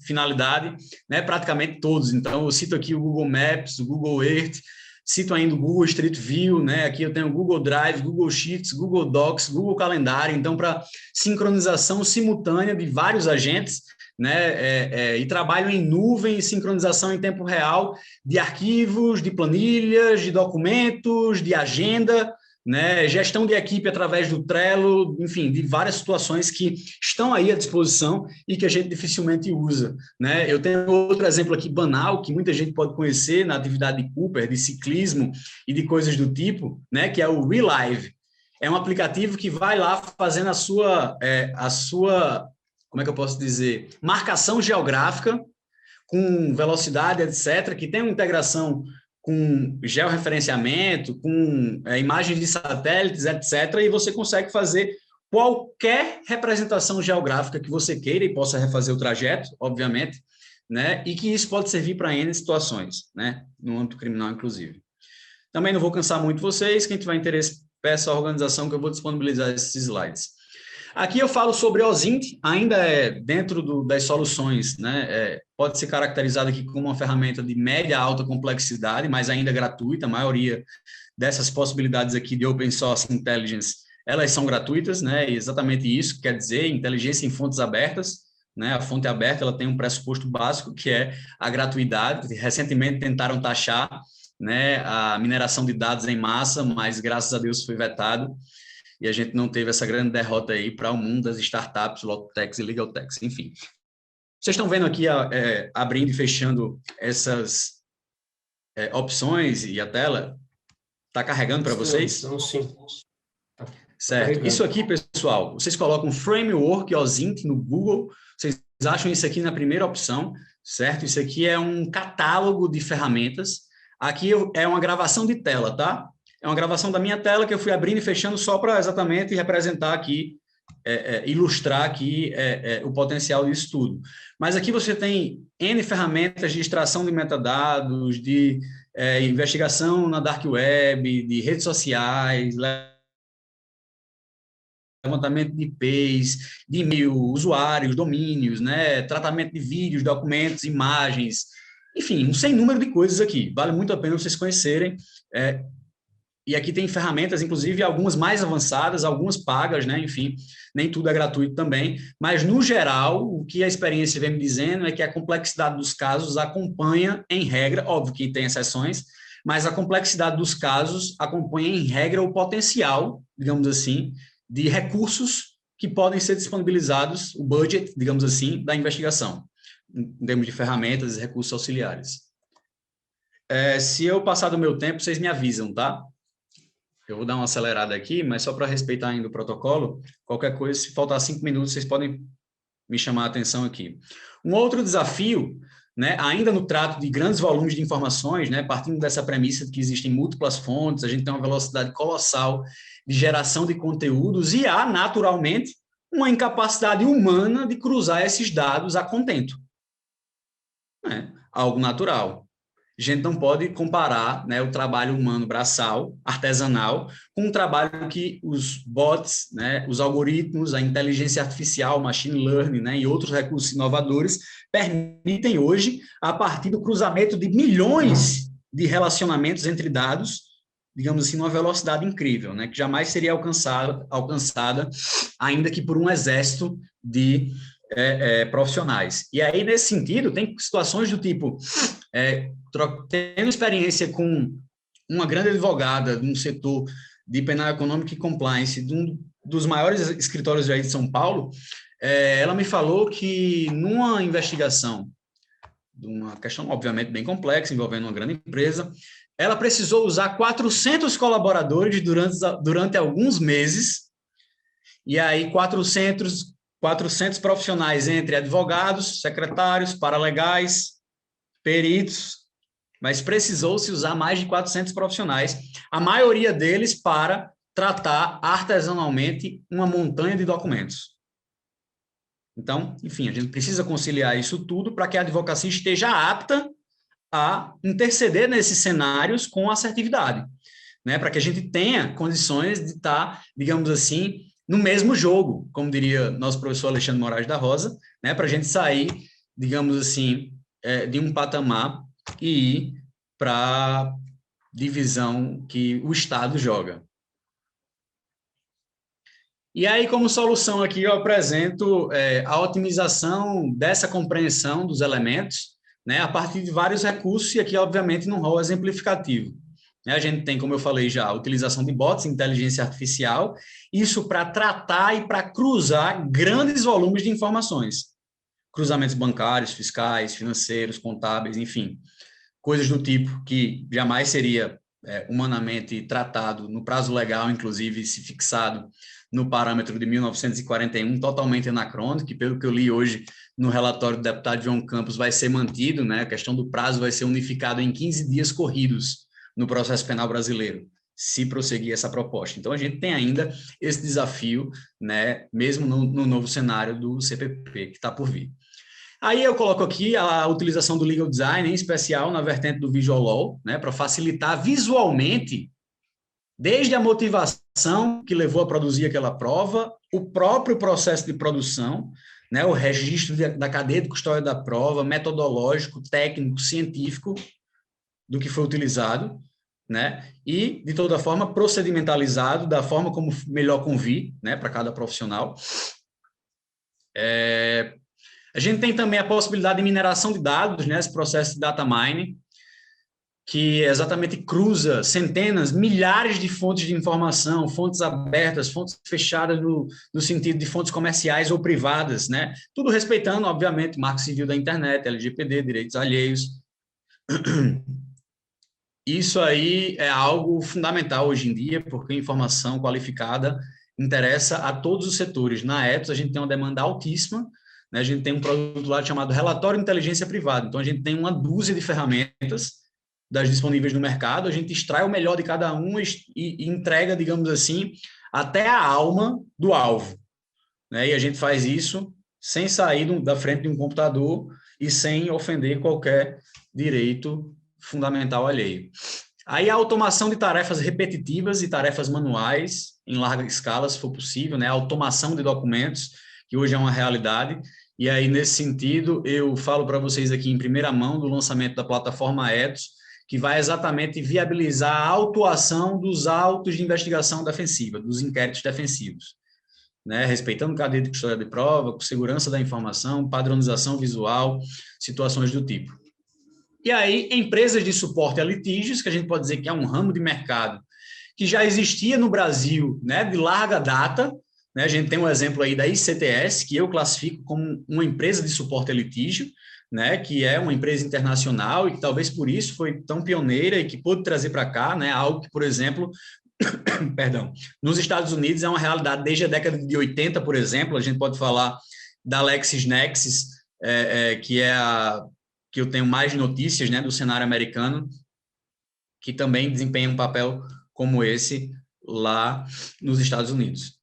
Speaker 4: finalidade, né, praticamente todos. Então, eu cito aqui o Google Maps, o Google Earth, cito ainda o Google Street View, né? Aqui eu tenho o Google Drive, Google Sheets, Google Docs, Google Calendário. Então, para sincronização simultânea de vários agentes, né? E trabalho em nuvem, sincronização em tempo real de arquivos, de planilhas, de documentos, de agenda, né? Gestão de equipe através do Trello, enfim, de várias situações que estão aí à disposição e que a gente dificilmente usa, né? Eu tenho outro exemplo aqui banal, que muita gente pode conhecer na atividade de Cooper, de ciclismo e de coisas do tipo, né? Que é o ReLive. É um aplicativo que vai lá fazendo a sua, como é que eu posso dizer, marcação geográfica com velocidade, etc., que tem uma integração com georreferenciamento, com imagens de satélites, etc., e você consegue fazer qualquer representação geográfica que você queira e possa refazer o trajeto, obviamente, né? E que isso pode servir para N situações, né? No âmbito criminal, inclusive. Também não vou cansar muito vocês, quem tiver interesse, peça à organização que eu vou disponibilizar esses slides. Aqui eu falo sobre OSINT, ainda é dentro das soluções, né? Pode ser caracterizado aqui como uma ferramenta de média a alta complexidade, mas ainda gratuita. A maioria dessas possibilidades aqui de Open Source Intelligence, elas são gratuitas, né? E exatamente isso quer dizer inteligência em fontes abertas, né? A fonte aberta, ela tem um pressuposto básico que é a gratuidade. Recentemente tentaram taxar, né, a mineração de dados em massa, mas graças a Deus foi vetado. E a gente não teve essa grande derrota aí para o mundo das startups, Logtechs e Legaltechs, enfim. Vocês estão vendo aqui, abrindo e fechando essas opções e a tela? Está carregando para vocês?
Speaker 3: Não, sim.
Speaker 4: Certo. Isso aqui, pessoal, vocês colocam Framework OSINT no Google, vocês acham isso aqui na primeira opção, certo? Isso aqui é um catálogo de ferramentas. Aqui é uma gravação de tela, tá? É uma gravação da minha tela que eu fui abrindo e fechando só para exatamente representar aqui, ilustrar aqui o potencial disso tudo. Mas aqui você tem N ferramentas de extração de metadados, de investigação na Dark Web, de redes sociais, levantamento de IPs, de e-mail, usuários, domínios, né? Tratamento de vídeos, documentos, imagens, enfim, um sem número de coisas aqui. Vale muito a pena vocês conhecerem. E aqui tem ferramentas, inclusive algumas mais avançadas, algumas pagas, né? Enfim, nem tudo é gratuito também, mas no geral, o que a experiência vem me dizendo é que a complexidade dos casos acompanha em regra, óbvio que tem exceções, mas a complexidade dos casos acompanha em regra o potencial, digamos assim, de recursos que podem ser disponibilizados, o budget, digamos assim, da investigação, em termos de ferramentas e recursos auxiliares. Se eu passar do meu tempo, vocês me avisam, tá? Eu vou dar uma acelerada aqui, mas só para respeitar ainda o protocolo, qualquer coisa, se faltar 5 minutos, vocês podem me chamar a atenção aqui. Um outro desafio, né, ainda no trato de grandes volumes de informações, né, partindo dessa premissa de que existem múltiplas fontes, a gente tem uma velocidade colossal de geração de conteúdos e há, naturalmente, uma incapacidade humana de cruzar esses dados a contento. Algo natural. A gente não pode comparar, né, o trabalho humano braçal, artesanal, com o trabalho que os bots, né, os algoritmos, a inteligência artificial, machine learning, né, e outros recursos inovadores permitem hoje, a partir do cruzamento de milhões de relacionamentos entre dados, digamos assim, numa velocidade incrível, né, que jamais seria alcançada ainda que por um exército de profissionais. E aí, nesse sentido, tem situações do tipo... tendo experiência com uma grande advogada de um setor de penal econômico e compliance, de um dos maiores escritórios aí de São Paulo, ela me falou que numa investigação de uma questão, obviamente, bem complexa, envolvendo uma grande empresa, ela precisou usar 400 colaboradores durante alguns meses, e aí 400 profissionais entre advogados, secretários, paralegais, peritos, mas precisou-se usar mais de 400 profissionais, a maioria deles para tratar artesanalmente uma montanha de documentos. Então, enfim, a gente precisa conciliar isso tudo para que a advocacia esteja apta a interceder nesses cenários com assertividade, né? Para que a gente tenha condições de estar, digamos assim, no mesmo jogo, como diria nosso professor Alexandre Moraes da Rosa, né? Para a gente sair, digamos assim, de um patamar e ir para a divisão que o Estado joga. E aí, como solução aqui, eu apresento a otimização dessa compreensão dos elementos, né, a partir de vários recursos, e aqui, obviamente, num rol exemplificativo. A gente tem, como eu falei já, a utilização de bots, inteligência artificial, isso para tratar e para cruzar grandes volumes de informações. Cruzamentos bancários, fiscais, financeiros, contábeis, enfim, coisas do tipo que jamais seria humanamente tratado no prazo legal, inclusive se fixado no parâmetro de 1941, totalmente anacrônico, que pelo que eu li hoje no relatório do deputado João Campos vai ser mantido, né? A questão do prazo vai ser unificado em 15 dias corridos no processo penal brasileiro, se prosseguir essa proposta. Então, a gente tem ainda esse desafio, né? Mesmo no novo cenário do CPP, que está por vir. Aí eu coloco aqui a utilização do Legal Design, em especial na vertente do Visual Law, né, para facilitar visualmente, desde a motivação que levou a produzir aquela prova, o próprio processo de produção, né, o registro da cadeia de custódia da prova, metodológico, técnico, científico, do que foi utilizado, né, e, de toda forma, procedimentalizado da forma como melhor convir, né, para cada profissional. A gente tem também a possibilidade de mineração de dados, né, esse processo de data mining, que exatamente cruza centenas, milhares de fontes de informação, fontes abertas, fontes fechadas no sentido de fontes comerciais ou privadas, né? Tudo respeitando, obviamente, o Marco Civil da Internet, LGPD, direitos alheios. Isso aí é algo fundamental hoje em dia, porque a informação qualificada interessa a todos os setores. Na Ethos, a gente tem uma demanda altíssima, né? A gente tem um produto lá chamado Relatório de Inteligência Privada. Então, a gente tem uma dúzia de ferramentas das disponíveis no mercado, a gente extrai o melhor de cada um e entrega, digamos assim, até a alma do alvo, né? E a gente faz isso sem sair da frente de um computador e sem ofender qualquer direito fundamental alheio. Aí a automação de tarefas repetitivas e tarefas manuais, em larga escala, se for possível, né? A automação de documentos, que hoje é uma realidade. E aí, nesse sentido, eu falo para vocês aqui em primeira mão do lançamento da plataforma Ethos, que vai exatamente viabilizar a autuação dos autos de investigação defensiva, dos inquéritos defensivos, né? Respeitando cadeia de custódia de prova, com segurança da informação, padronização visual, situações do tipo. E aí, empresas de suporte a litígios, que a gente pode dizer que é um ramo de mercado que já existia no Brasil, né, de larga data, né? A gente tem um exemplo aí da ICTS, que eu classifico como uma empresa de suporte a litígio, né, que é uma empresa internacional e que talvez por isso foi tão pioneira e que pôde trazer para cá, né, algo que, por exemplo, perdão, nos Estados Unidos é uma realidade desde a década de 80, por exemplo. A gente pode falar da LexisNexis, que é a que eu tenho mais notícias, né, do cenário americano, que também desempenha um papel como esse lá nos Estados Unidos.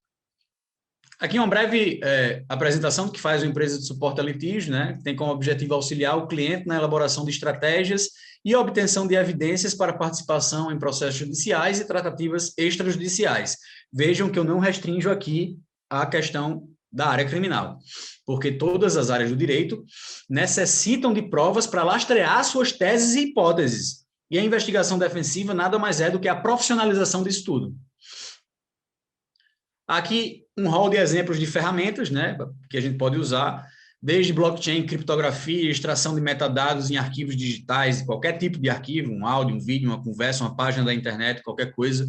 Speaker 4: Aqui uma breve apresentação do que faz uma empresa de suporte a litígio, né? Tem como objetivo auxiliar o cliente na elaboração de estratégias e obtenção de evidências para participação em processos judiciais e tratativas extrajudiciais. Vejam que eu não restringo aqui a questão da área criminal, porque todas as áreas do direito necessitam de provas para lastrear suas teses e hipóteses. E a investigação defensiva nada mais é do que a profissionalização disso tudo. Aqui um rol de exemplos de ferramentas, né, que a gente pode usar, desde blockchain, criptografia, extração de metadados em arquivos digitais, qualquer tipo de arquivo, um áudio, um vídeo, uma conversa, uma página da internet, qualquer coisa.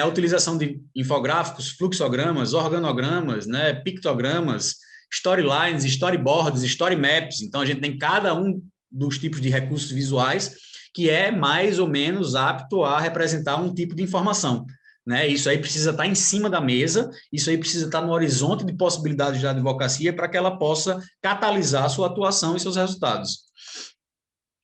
Speaker 4: A utilização de infográficos, fluxogramas, organogramas, né, pictogramas, storylines, storyboards, story maps. Então, a gente tem cada um dos tipos de recursos visuais que é mais ou menos apto a representar um tipo de informação, né? Isso aí precisa estar em cima da mesa, isso aí precisa estar no horizonte de possibilidades da advocacia para que ela possa catalisar a sua atuação e seus resultados.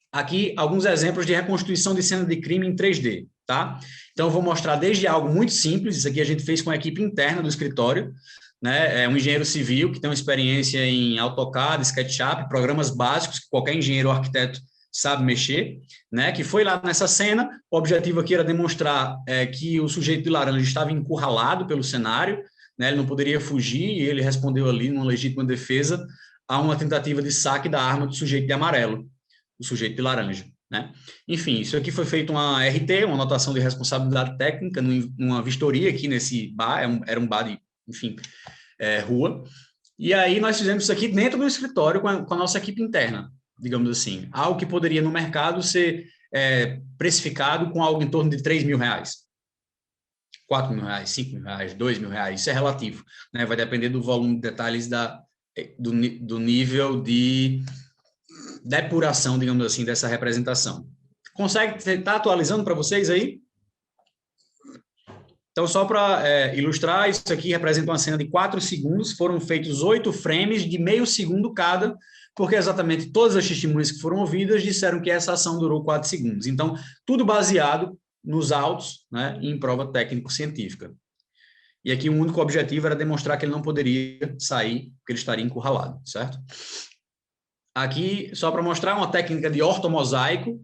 Speaker 4: Aqui, alguns exemplos de reconstituição de cena de crime em 3D, tá? Então, eu vou mostrar desde algo muito simples, isso aqui a gente fez com a equipe interna do escritório, né? É um engenheiro civil que tem uma experiência em AutoCAD, SketchUp, programas básicos que qualquer engenheiro ou arquiteto sabe mexer, né? Que foi lá nessa cena. O objetivo aqui era demonstrar que o sujeito de laranja estava encurralado pelo cenário, né? Ele não poderia fugir e ele respondeu ali numa legítima defesa a uma tentativa de saque da arma do sujeito de amarelo, o sujeito de laranja, né? Enfim, isso aqui foi feito uma RT, uma anotação de responsabilidade técnica, numa vistoria aqui nesse bar, era um bar de, enfim, rua. E aí nós fizemos isso aqui dentro do escritório com a nossa equipe interna, digamos assim, algo que poderia no mercado ser precificado com algo em torno de R$3.000, R$4.000, R$5.000, R$2.000, isso é relativo, né? Vai depender do volume de detalhes do nível de depuração, digamos assim, dessa representação. Consegue estar atualizando para vocês aí? Então, só para ilustrar, isso aqui representa uma cena de 4 segundos, foram feitos 8 frames de meio segundo cada, porque exatamente todas as testemunhas que foram ouvidas disseram que essa ação durou 4 segundos. Então, tudo baseado nos autos, né, em prova técnico-científica. E aqui o único objetivo era demonstrar que ele não poderia sair, porque ele estaria encurralado, certo? Aqui, só para mostrar uma técnica de ortomosaico,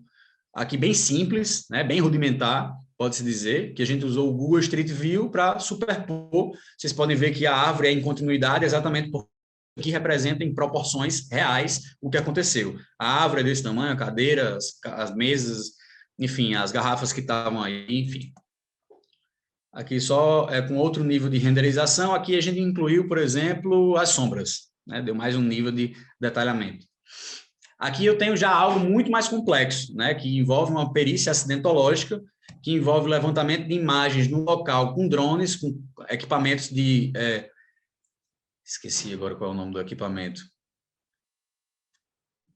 Speaker 4: aqui bem simples, né, bem rudimentar, pode-se dizer, que a gente usou o Google Street View para superpor. Vocês podem ver que a árvore é em continuidade exatamente porque representa em proporções reais o que aconteceu. A árvore é desse tamanho, a cadeira, as mesas, enfim, as garrafas que estavam aí, enfim. Aqui só com outro nível de renderização. Aqui a gente incluiu, por exemplo, as sombras, né? Deu mais um nível de detalhamento. Aqui eu tenho já algo muito mais complexo, né? Que envolve uma perícia acidentológica, que envolve o levantamento de imagens no local com drones, com equipamentos de... Esqueci agora qual é o nome do equipamento.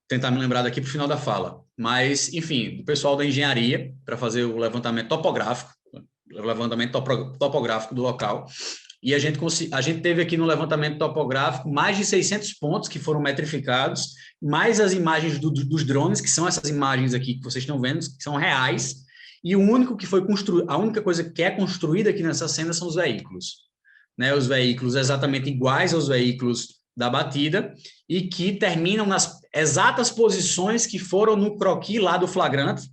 Speaker 4: Tentar me lembrar daqui para o final da fala. Mas, enfim, do pessoal da engenharia, para fazer o levantamento topográfico, do local. E a gente teve aqui no levantamento topográfico mais de 600 pontos que foram metrificados, mais as imagens dos drones, que são essas imagens aqui que vocês estão vendo, que são reais, e o único que foi construído, a única coisa que é construída aqui nessa cena são os veículos, né? Os veículos exatamente iguais aos veículos da batida e que terminam nas exatas posições que foram no croquis lá do flagrante,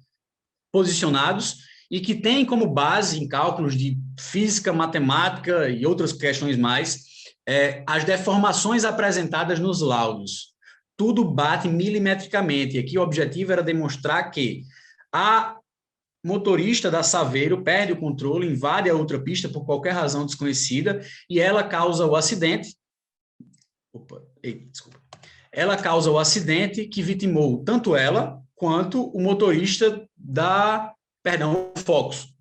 Speaker 4: posicionados, e que tem como base em cálculos de física, matemática e outras questões mais, as deformações apresentadas nos laudos. Tudo bate milimetricamente. E aqui o objetivo era demonstrar que a motorista da Saveiro perde o controle, invade a outra pista por qualquer razão desconhecida e ela causa o acidente. Desculpa. Ela causa o acidente que vitimou tanto ela quanto o motorista o Focus.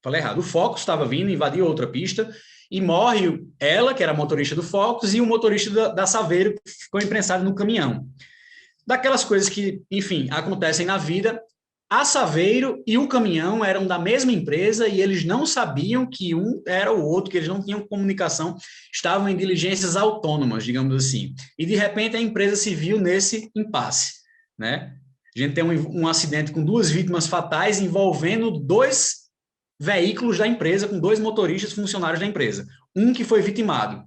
Speaker 4: Falei errado. O Focus estava vindo, invadiu outra pista e morre ela, que era motorista do Focus, e o motorista da Saveiro, que ficou imprensado no caminhão. Daquelas coisas que, enfim, acontecem na vida, a Saveiro e o caminhão eram da mesma empresa e eles não sabiam que um era o outro, que eles não tinham comunicação, estavam em diligências autônomas, digamos assim. E, de repente, a empresa se viu nesse impasse, né? A gente tem um acidente com 2 vítimas fatais envolvendo 2 veículos da empresa, com 2 motoristas funcionários da empresa. Um que foi vitimado,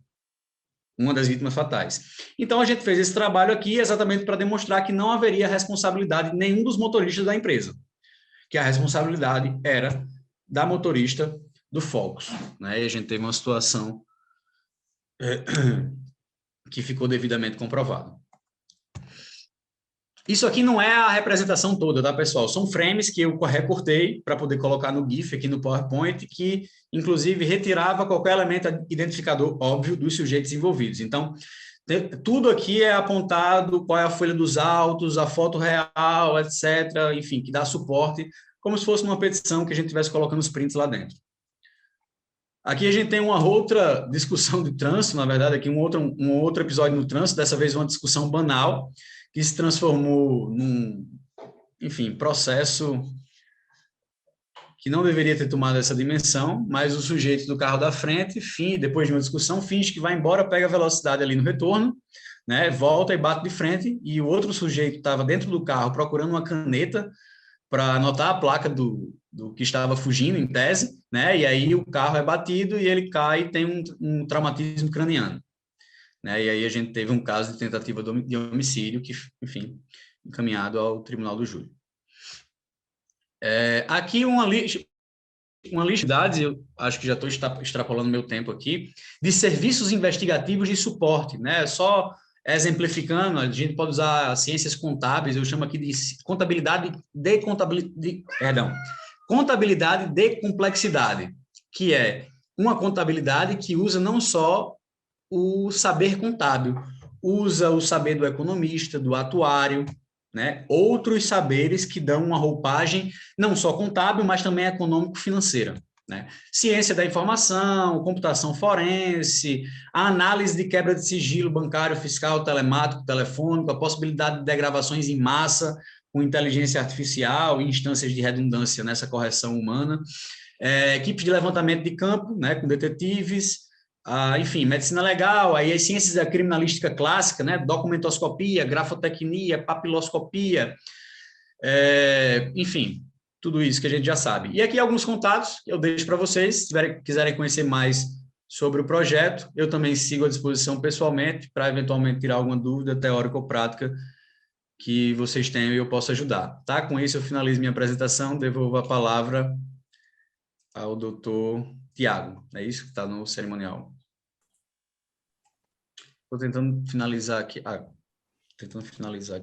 Speaker 4: uma das vítimas fatais. Então, a gente fez esse trabalho aqui exatamente para demonstrar que não haveria responsabilidade de nenhum dos motoristas da empresa, que a responsabilidade era da motorista do Focus, né? E a gente teve uma situação que ficou devidamente comprovada. Isso aqui não é a representação toda, tá, pessoal? São frames que eu recortei para poder colocar no GIF aqui no PowerPoint, que, inclusive, retirava qualquer elemento identificador óbvio dos sujeitos envolvidos. Então, tudo aqui é apontado, qual é a folha dos autos, a foto real, etc., enfim, que dá suporte, como se fosse uma petição que a gente estivesse colocando os prints lá dentro. Aqui a gente tem uma outra discussão de trânsito, na verdade, aqui um outro episódio no trânsito, dessa vez uma discussão banal, que se transformou num, enfim, processo que não deveria ter tomado essa dimensão, mas o sujeito do carro da frente, depois de uma discussão, finge que vai embora, pega a velocidade ali no retorno, né, volta e bate de frente, e o outro sujeito estava dentro do carro procurando uma caneta para anotar a placa do que estava fugindo, em tese, né, e aí o carro é batido e ele cai e tem um traumatismo craniano. Né? E aí a gente teve um caso de tentativa de homicídio que, enfim, encaminhado ao Tribunal do Júri. Aqui uma lista de dados, eu acho que já estou extrapolando meu tempo aqui, de serviços investigativos de suporte, né? Só exemplificando, a gente pode usar ciências contábeis, eu chamo aqui de contabilidade de complexidade, que é uma contabilidade que usa não só o saber contábil, usa o saber do economista, do atuário, né? Outros saberes que dão uma roupagem não só contábil, mas também econômico-financeira, né? Ciência da informação, computação forense, a análise de quebra de sigilo bancário, fiscal, telemático, telefônico, a possibilidade de degravações em massa com inteligência artificial e instâncias de redundância nessa correção humana, equipes de levantamento de campo, né, com detetives, enfim, medicina legal, aí as ciências da criminalística clássica, né, documentoscopia, grafotecnia, papiloscopia, enfim, tudo isso que a gente já sabe. E aqui alguns contatos eu deixo para vocês, se quiserem conhecer mais sobre o projeto, eu também sigo à disposição pessoalmente para eventualmente tirar alguma dúvida teórica ou prática que vocês tenham e eu possa ajudar. Tá? Com isso eu finalizo minha apresentação, devolvo a palavra ao doutor Tiago, é isso que está no cerimonial. Estou tentando finalizar aqui.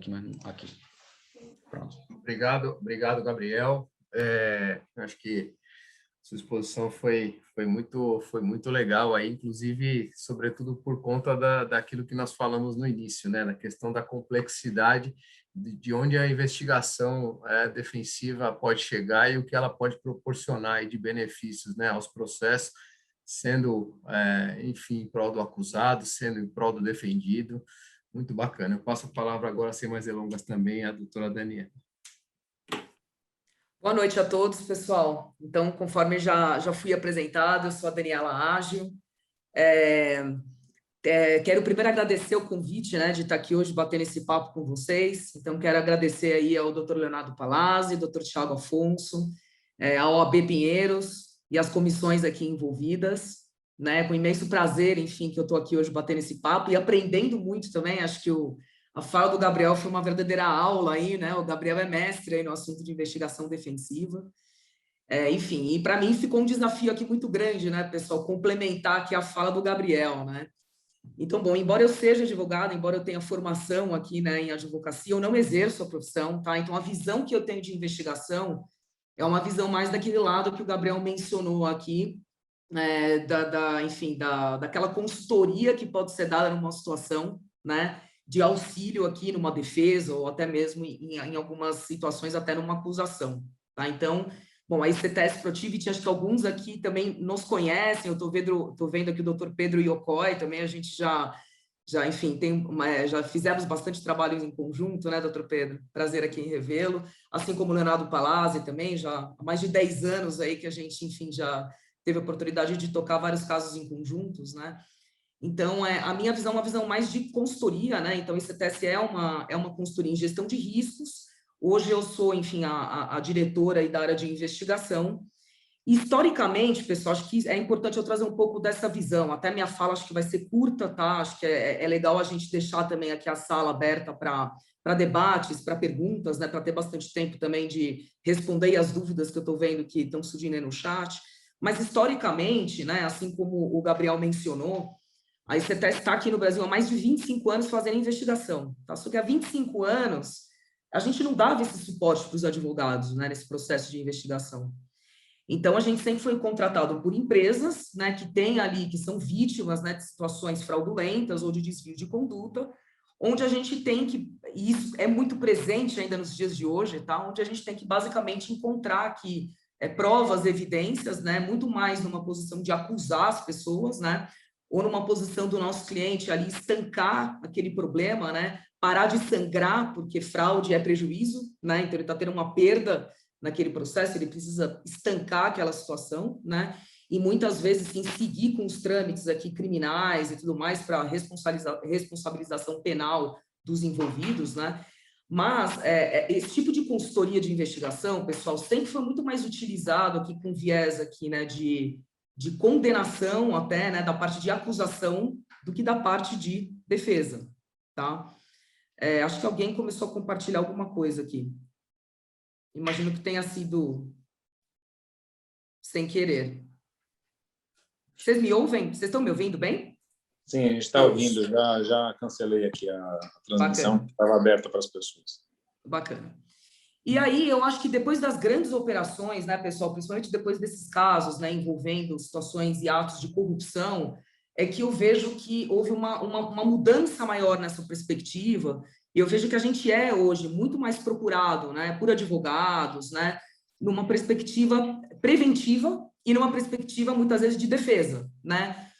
Speaker 4: Mas aqui. Pronto.
Speaker 2: Obrigado, Gabriel. Acho que sua exposição foi muito legal aí, inclusive, sobretudo por conta daquilo que nós falamos no início, né, da questão da complexidade de onde a investigação defensiva pode chegar e o que ela pode proporcionar aí de benefícios, né, aos processos, sendo, enfim, em prol do acusado, sendo em prol do defendido. Muito bacana. Eu passo a palavra agora, sem mais delongas, também à doutora Daniela.
Speaker 5: Boa noite a todos, pessoal. Então, conforme já fui apresentado, eu sou a Daniela Ágio. Quero primeiro agradecer o convite, né, de estar aqui hoje batendo esse papo com vocês. Então, quero agradecer aí ao Dr. Leonardo Palazzi, Dr. Tiago Afonso, ao OAB Pinheiros e as comissões aqui envolvidas, né, com imenso prazer, enfim, que eu estou aqui hoje batendo esse papo e aprendendo muito também. Acho que a fala do Gabriel foi uma verdadeira aula aí, né? O Gabriel é mestre aí no assunto de investigação defensiva. Enfim, e para mim ficou um desafio aqui muito grande, né, pessoal, complementar aqui a fala do Gabriel, né? Então, bom, embora eu seja advogado, embora eu tenha formação aqui, né, em advocacia, eu não exerço a profissão, tá? Então, a visão que eu tenho de investigação é uma visão mais daquele lado que o Gabriel mencionou aqui, enfim, daquela consultoria que pode ser dada numa situação, né, de auxílio aqui numa defesa ou até mesmo em algumas situações até numa acusação, tá? Então, bom, a ICTS Protivity, acho que alguns aqui também nos conhecem, eu estou vendo aqui o Dr. Pedro Iocoi, também a gente enfim, já fizemos bastante trabalhos em conjunto, né, Dr. Pedro? Prazer aqui em revê-lo, assim como o Leonardo Palazzi também, já há mais de 10 anos aí que a gente, enfim, já teve a oportunidade de tocar vários casos em conjuntos, né? Então, a minha visão é uma visão mais de consultoria, né? Então, esse ICTS é uma consultoria em gestão de riscos. Hoje eu sou, enfim, a diretora aí da área de investigação. Historicamente, pessoal, acho que é importante eu trazer um pouco dessa visão. Até minha fala acho que vai ser curta, tá? Acho que é legal a gente deixar também aqui a sala aberta para debates, para perguntas, né? Para ter bastante tempo também de responder as dúvidas que eu estou vendo que estão surgindo aí no chat. Mas, historicamente, né? Assim como o Gabriel mencionou, a ICTS está aqui no Brasil há mais de 25 anos fazendo investigação. Tá? Só que há 25 anos a gente não dava esse suporte para os advogados, né, nesse processo de investigação. Então, a gente sempre foi contratado por empresas, né, que tem ali, que são vítimas, né, de situações fraudulentas ou de desvio de conduta, onde a gente tem que, e isso é muito presente ainda nos dias de hoje, tá? Onde a gente tem que basicamente encontrar aqui provas, evidências, né, muito mais numa posição de acusar as pessoas, né, ou numa posição do nosso cliente ali estancar aquele problema, né? Parar de sangrar, porque fraude é prejuízo, né? Então ele está tendo uma perda naquele processo, ele precisa estancar aquela situação, né? E muitas vezes sim, seguir com os trâmites aqui criminais e tudo mais para responsabilização penal dos envolvidos, né? Mas esse tipo de consultoria de investigação, pessoal, sempre foi muito mais utilizado aqui com viés aqui, né, de condenação até, né, da parte de acusação do que da parte de defesa, tá? Acho que alguém começou a compartilhar alguma coisa aqui. Imagino que tenha sido sem querer. Vocês me ouvem? Vocês estão me ouvindo bem?
Speaker 1: Sim, a gente está ouvindo. Já cancelei aqui a transmissão, que estava aberta para as pessoas.
Speaker 5: Bacana. E aí, eu acho que depois das grandes operações, né, pessoal, principalmente depois desses casos, né, envolvendo situações e atos de corrupção, é que eu vejo que houve uma mudança maior nessa perspectiva, e eu vejo que a gente é hoje muito mais procurado, né, por advogados, né, numa perspectiva preventiva e numa perspectiva, muitas vezes, de defesa, né?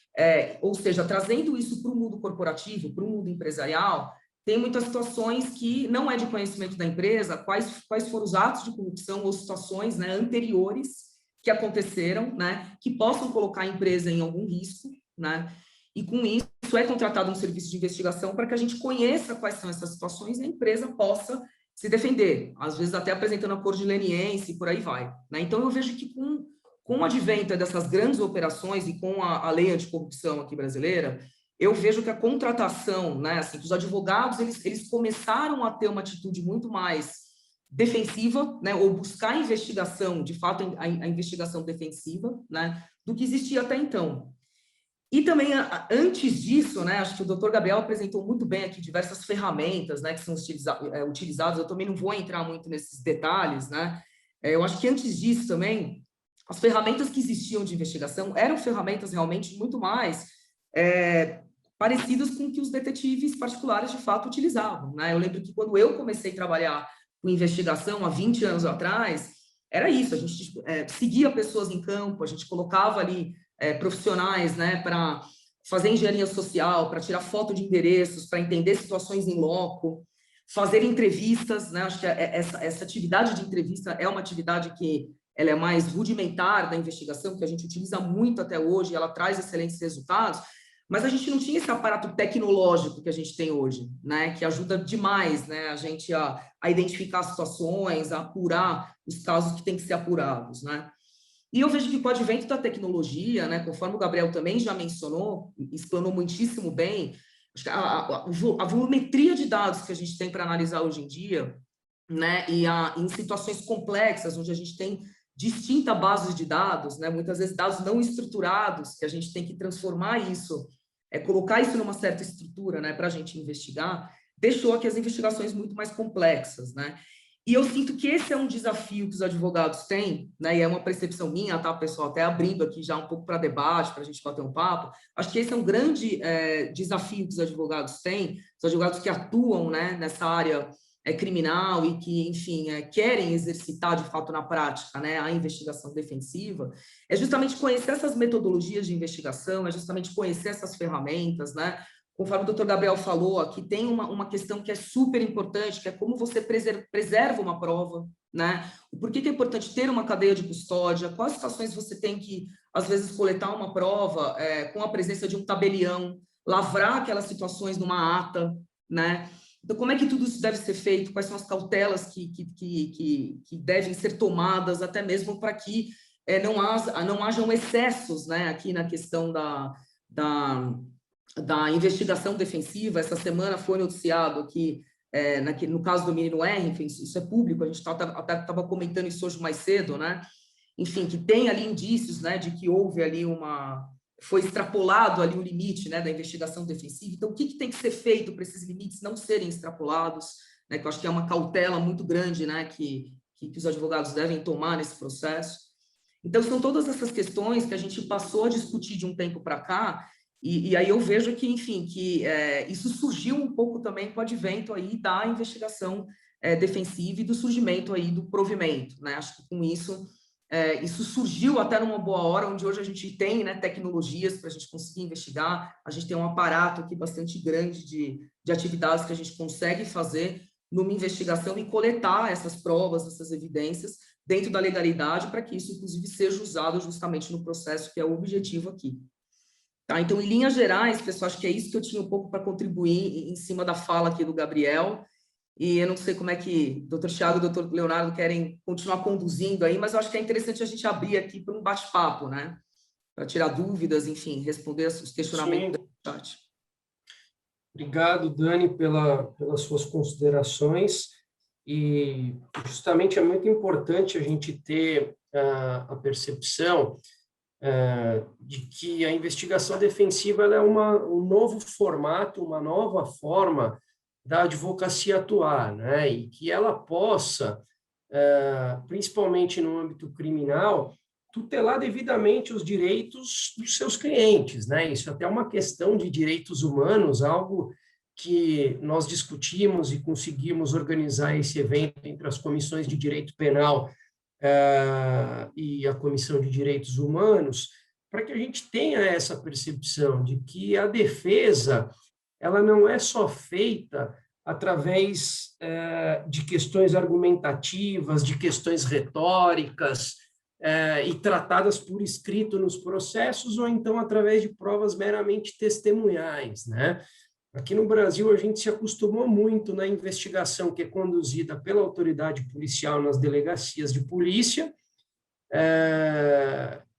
Speaker 5: Ou seja, trazendo isso para o mundo corporativo, para o mundo empresarial, tem muitas situações que não é de conhecimento da empresa, quais foram os atos de corrupção ou situações, né, anteriores que aconteceram, né, que possam colocar a empresa em algum risco, né, e com isso é contratado um serviço de investigação para que a gente conheça quais são essas situações e a empresa possa se defender, às vezes até apresentando acordo de leniência e por aí vai, né? Então eu vejo que com o advento dessas grandes operações e com a lei anticorrupção aqui brasileira, eu vejo que a contratação, né, assim, que os advogados, eles começaram a ter uma atitude muito mais defensiva, né, ou buscar a investigação, de fato, a investigação defensiva, né, do que existia até então. E também, antes disso, né, acho que o doutor Gabriel apresentou muito bem aqui diversas ferramentas, né, que são utilizadas, eu também não vou entrar muito nesses detalhes, né, eu acho que antes disso também, as ferramentas que existiam de investigação eram ferramentas realmente muito mais parecidas com o que os detetives particulares, de fato, utilizavam, né. Eu lembro que quando eu comecei a trabalhar com investigação há 20 anos atrás, era isso, a gente seguia pessoas em campo, a gente colocava ali profissionais, né, para fazer engenharia social, para tirar foto de endereços, para entender situações em loco, fazer entrevistas, né, acho que essa atividade de entrevista é uma atividade que ela é mais rudimentar da investigação, que a gente utiliza muito até hoje, ela traz excelentes resultados, mas a gente não tinha esse aparato tecnológico que a gente tem hoje, né, que ajuda demais, né, a gente a identificar situações, a apurar os casos que têm que ser apurados, né. E eu vejo que com o advento da tecnologia, né, conforme o Gabriel também já mencionou, explanou muitíssimo bem, acho que a volumetria de dados que a gente tem para analisar hoje em dia, né, e em situações complexas, onde a gente tem distintas bases de dados, né, muitas vezes dados não estruturados, que a gente tem que transformar isso, colocar isso numa certa estrutura, né, para a gente investigar, deixou aqui as investigações muito mais complexas, né. E eu sinto que esse é um desafio que os advogados têm, né, e é uma percepção minha, tá, pessoal, até abrindo aqui já um pouco para debate, para a gente bater um papo, acho que esse é um grande desafio que os advogados têm, os advogados que atuam, né, nessa área criminal e que, enfim, querem exercitar de fato na prática, né, a investigação defensiva, é justamente conhecer essas metodologias de investigação, é justamente conhecer essas ferramentas, né. Conforme o doutor Gabriel falou, aqui tem uma questão que é super importante, que é como você preserva uma prova, né? Por que é importante ter uma cadeia de custódia, quais situações você tem que, às vezes, coletar uma prova com a presença de um tabelião, lavrar aquelas situações numa ata, né? Então, como é que tudo isso deve ser feito? Quais são as cautelas que devem ser tomadas, até mesmo para que não hajam excessos, né? Aqui na questão da investigação defensiva. Essa semana foi noticiado que, no caso do menino R, enfim, isso é público, a gente estava comentando isso hoje mais cedo, né? Enfim, que tem ali indícios, né, de que houve ali foi extrapolado ali o limite, né, da investigação defensiva. Então, o que tem que ser feito para esses limites não serem extrapolados, né, que eu acho que é uma cautela muito grande, né, que os advogados devem tomar nesse processo. Então, são todas essas questões que a gente passou a discutir de um tempo para cá. E aí eu vejo que, enfim, isso surgiu um pouco também com o advento aí da investigação defensiva e do surgimento aí do provimento, né? Acho que com isso, isso surgiu até numa boa hora, onde hoje a gente tem, né, tecnologias para a gente conseguir investigar, a gente tem um aparato aqui bastante grande de atividades que a gente consegue fazer numa investigação e coletar essas provas, essas evidências dentro da legalidade, para que isso, inclusive, seja usado justamente no processo, que é o objetivo aqui. Tá, então, em linhas gerais, pessoal, acho que é isso que eu tinha um pouco para contribuir em cima da fala aqui do Gabriel, e eu não sei como é que o doutor Thiago e o doutor Leonardo querem continuar conduzindo aí, mas eu acho que é interessante a gente abrir aqui para um bate-papo, né? Para tirar dúvidas, enfim, responder os questionamentos do chat.
Speaker 3: Obrigado, Dani, pelas suas considerações, e justamente é muito importante a gente ter a percepção de que a investigação defensiva ela é um novo formato, uma nova forma da advocacia atuar, né? E que ela possa, principalmente no âmbito criminal, tutelar devidamente os direitos dos seus clientes, né? Isso até é uma questão de direitos humanos, algo que nós discutimos e conseguimos organizar esse evento entre as comissões de direito penal e a Comissão de Direitos Humanos, para que a gente tenha essa percepção de que a defesa ela não é só feita através de questões argumentativas, de questões retóricas, e tratadas por escrito nos processos, ou então através de provas meramente testemunhais, né? Aqui no Brasil, a gente se acostumou muito na investigação que é conduzida pela autoridade policial nas delegacias de polícia.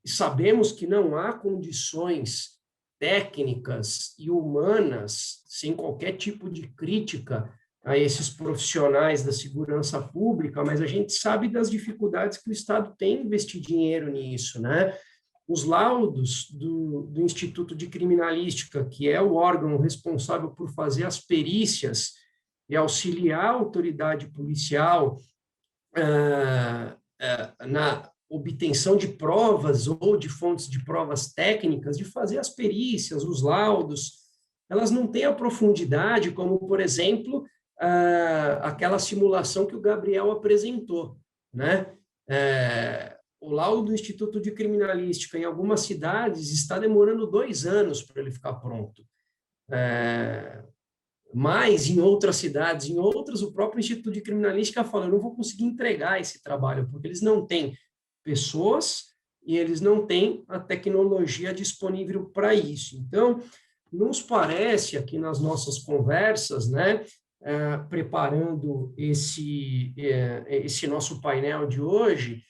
Speaker 3: Sabemos que não há condições técnicas e humanas, sem qualquer tipo de crítica, a esses profissionais da segurança pública, mas a gente sabe das dificuldades que o Estado tem em investir dinheiro nisso, né? Os laudos do Instituto de Criminalística, que é o órgão responsável por fazer as perícias e auxiliar a autoridade policial na obtenção de provas ou de fontes de provas técnicas, de fazer as perícias, os laudos, elas não têm a profundidade como, por exemplo, aquela simulação que o Gabriel apresentou, né? O laudo do Instituto de Criminalística, em algumas cidades, está demorando 2 anos para ele ficar pronto. Mas, em outras cidades, em outras, o próprio Instituto de Criminalística fala, eu não vou conseguir entregar esse trabalho, porque eles não têm pessoas e eles não têm a tecnologia disponível para isso. Então, nos parece, aqui nas nossas conversas, né, preparando esse nosso painel de hoje,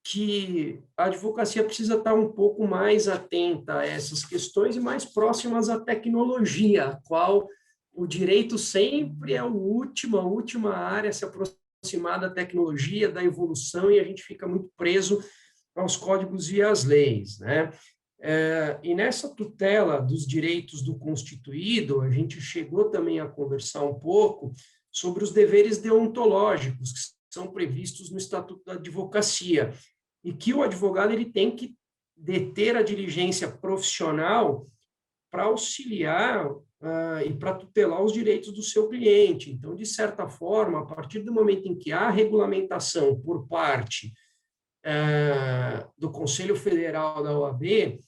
Speaker 3: que a advocacia precisa estar um pouco mais atenta a essas questões e mais próximas à tecnologia, a qual o direito sempre é a última área a se aproximar da tecnologia, da evolução, e a gente fica muito preso aos códigos e às leis, né? E nessa tutela dos direitos do constituído, a gente chegou também a conversar um pouco sobre os deveres deontológicos que são previstos no Estatuto da Advocacia, e que o advogado ele tem que deter a diligência profissional para auxiliar e para tutelar os direitos do seu cliente. Então, de certa forma, a partir do momento em que há regulamentação por parte do Conselho Federal da OAB,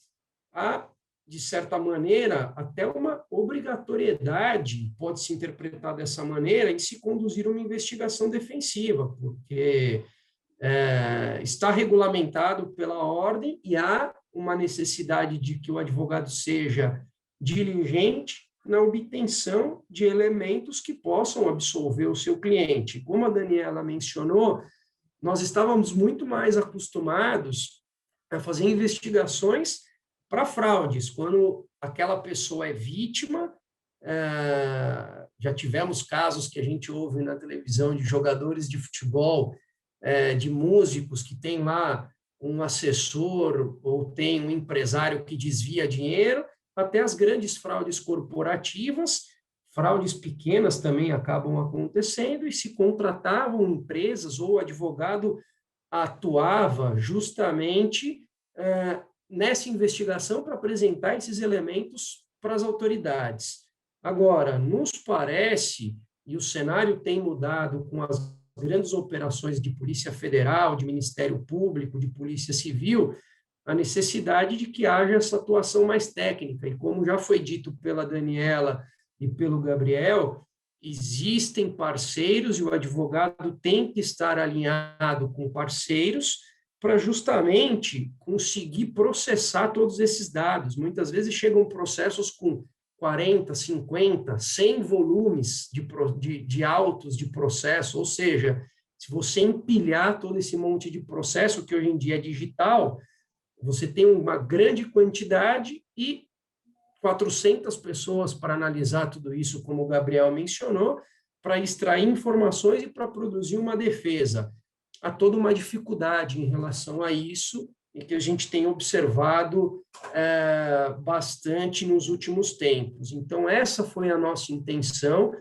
Speaker 3: há, de certa maneira, até uma obrigatoriedade, pode-se interpretar dessa maneira, em se conduzir uma investigação defensiva, porque está regulamentado pela ordem e há uma necessidade de que o advogado seja diligente na obtenção de elementos que possam absolver o seu cliente. Como a Daniela mencionou, nós estávamos muito mais acostumados a fazer investigações para fraudes, quando aquela pessoa é vítima. Já tivemos casos que a gente ouve na televisão de jogadores de futebol, de músicos que tem lá um assessor ou tem um empresário que desvia dinheiro, até as grandes fraudes corporativas, fraudes pequenas também acabam acontecendo, e se contratavam empresas ou o advogado atuava justamente nessa investigação para apresentar esses elementos para as autoridades. Agora, nos parece, e o cenário tem mudado com as grandes operações de Polícia Federal, de Ministério Público, de Polícia Civil, a necessidade de que haja essa atuação mais técnica. E como já foi dito pela Daniela e pelo Gabriel, existem parceiros e o advogado tem que estar alinhado com parceiros para justamente conseguir processar todos esses dados. Muitas vezes chegam processos com 40, 50, 100 volumes de autos de processo, ou seja, se você empilhar todo esse monte de processo, que hoje em dia é digital, você tem uma grande quantidade e 400 pessoas para analisar tudo isso, como o Gabriel mencionou, para extrair informações e para produzir uma defesa. Há toda uma dificuldade em relação a isso, e que a gente tem observado bastante nos últimos tempos. Então, essa foi a nossa intenção,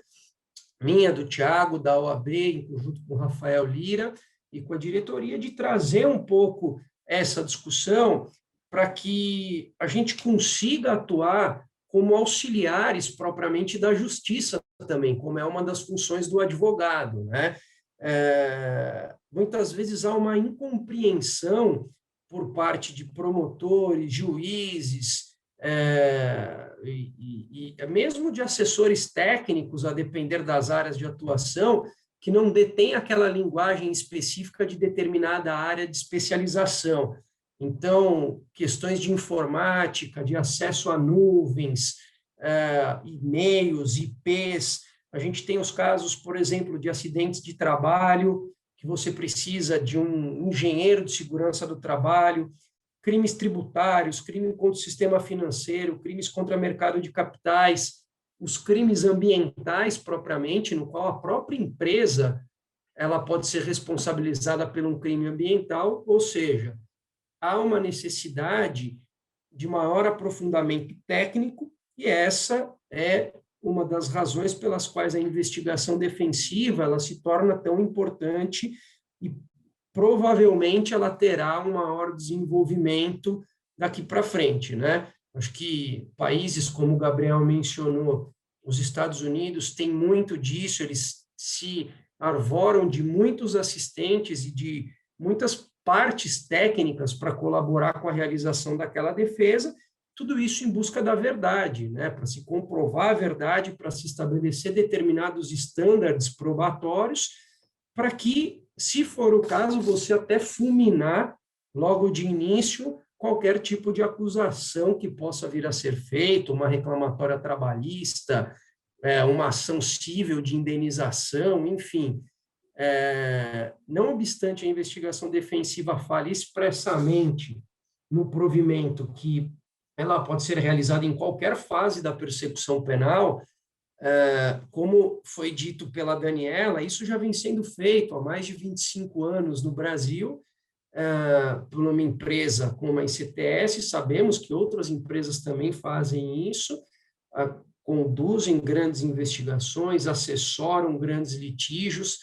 Speaker 3: minha, do Tiago, da OAB, em conjunto com o Rafael Lira, e com a diretoria, de trazer um pouco essa discussão para que a gente consiga atuar como auxiliares propriamente da justiça também, como é uma das funções do advogado, né? Muitas vezes há uma incompreensão por parte de promotores, juízes, e mesmo de assessores técnicos, a depender das áreas de atuação, que não detêm aquela linguagem específica de determinada área de especialização. Então, questões de informática, de acesso a nuvens, e-mails, IPs, a gente tem os casos, por exemplo, de acidentes de trabalho, que você precisa de um engenheiro de segurança do trabalho, crimes tributários, crime contra o sistema financeiro, crimes contra o mercado de capitais. os crimes ambientais propriamente, no qual a própria empresa ela pode ser responsabilizada por um crime ambiental, ou seja, há uma necessidade de maior aprofundamento técnico, e essa é uma das razões pelas quais a investigação defensiva ela se torna tão importante e provavelmente ela terá um maior desenvolvimento daqui para frente, né? Acho que países como o Gabriel mencionou, os Estados Unidos têm muito disso, eles se arvoram de muitos assistentes e de muitas partes técnicas para colaborar com a realização daquela defesa, tudo isso em busca da verdade, né? Para se comprovar a verdade, para se estabelecer determinados estándares probatórios, para que, se for o caso, você até fulminar logo de início qualquer tipo de acusação que possa vir a ser feita, uma reclamatória trabalhista, uma ação civil de indenização, enfim. Não obstante a investigação defensiva fale expressamente no provimento que ela pode ser realizada em qualquer fase da persecução penal, como foi dito pela Daniela, isso já vem sendo feito há mais de 25 anos no Brasil, por uma empresa como a ICTS, sabemos que outras empresas também fazem isso, conduzem grandes investigações, assessoram grandes litígios.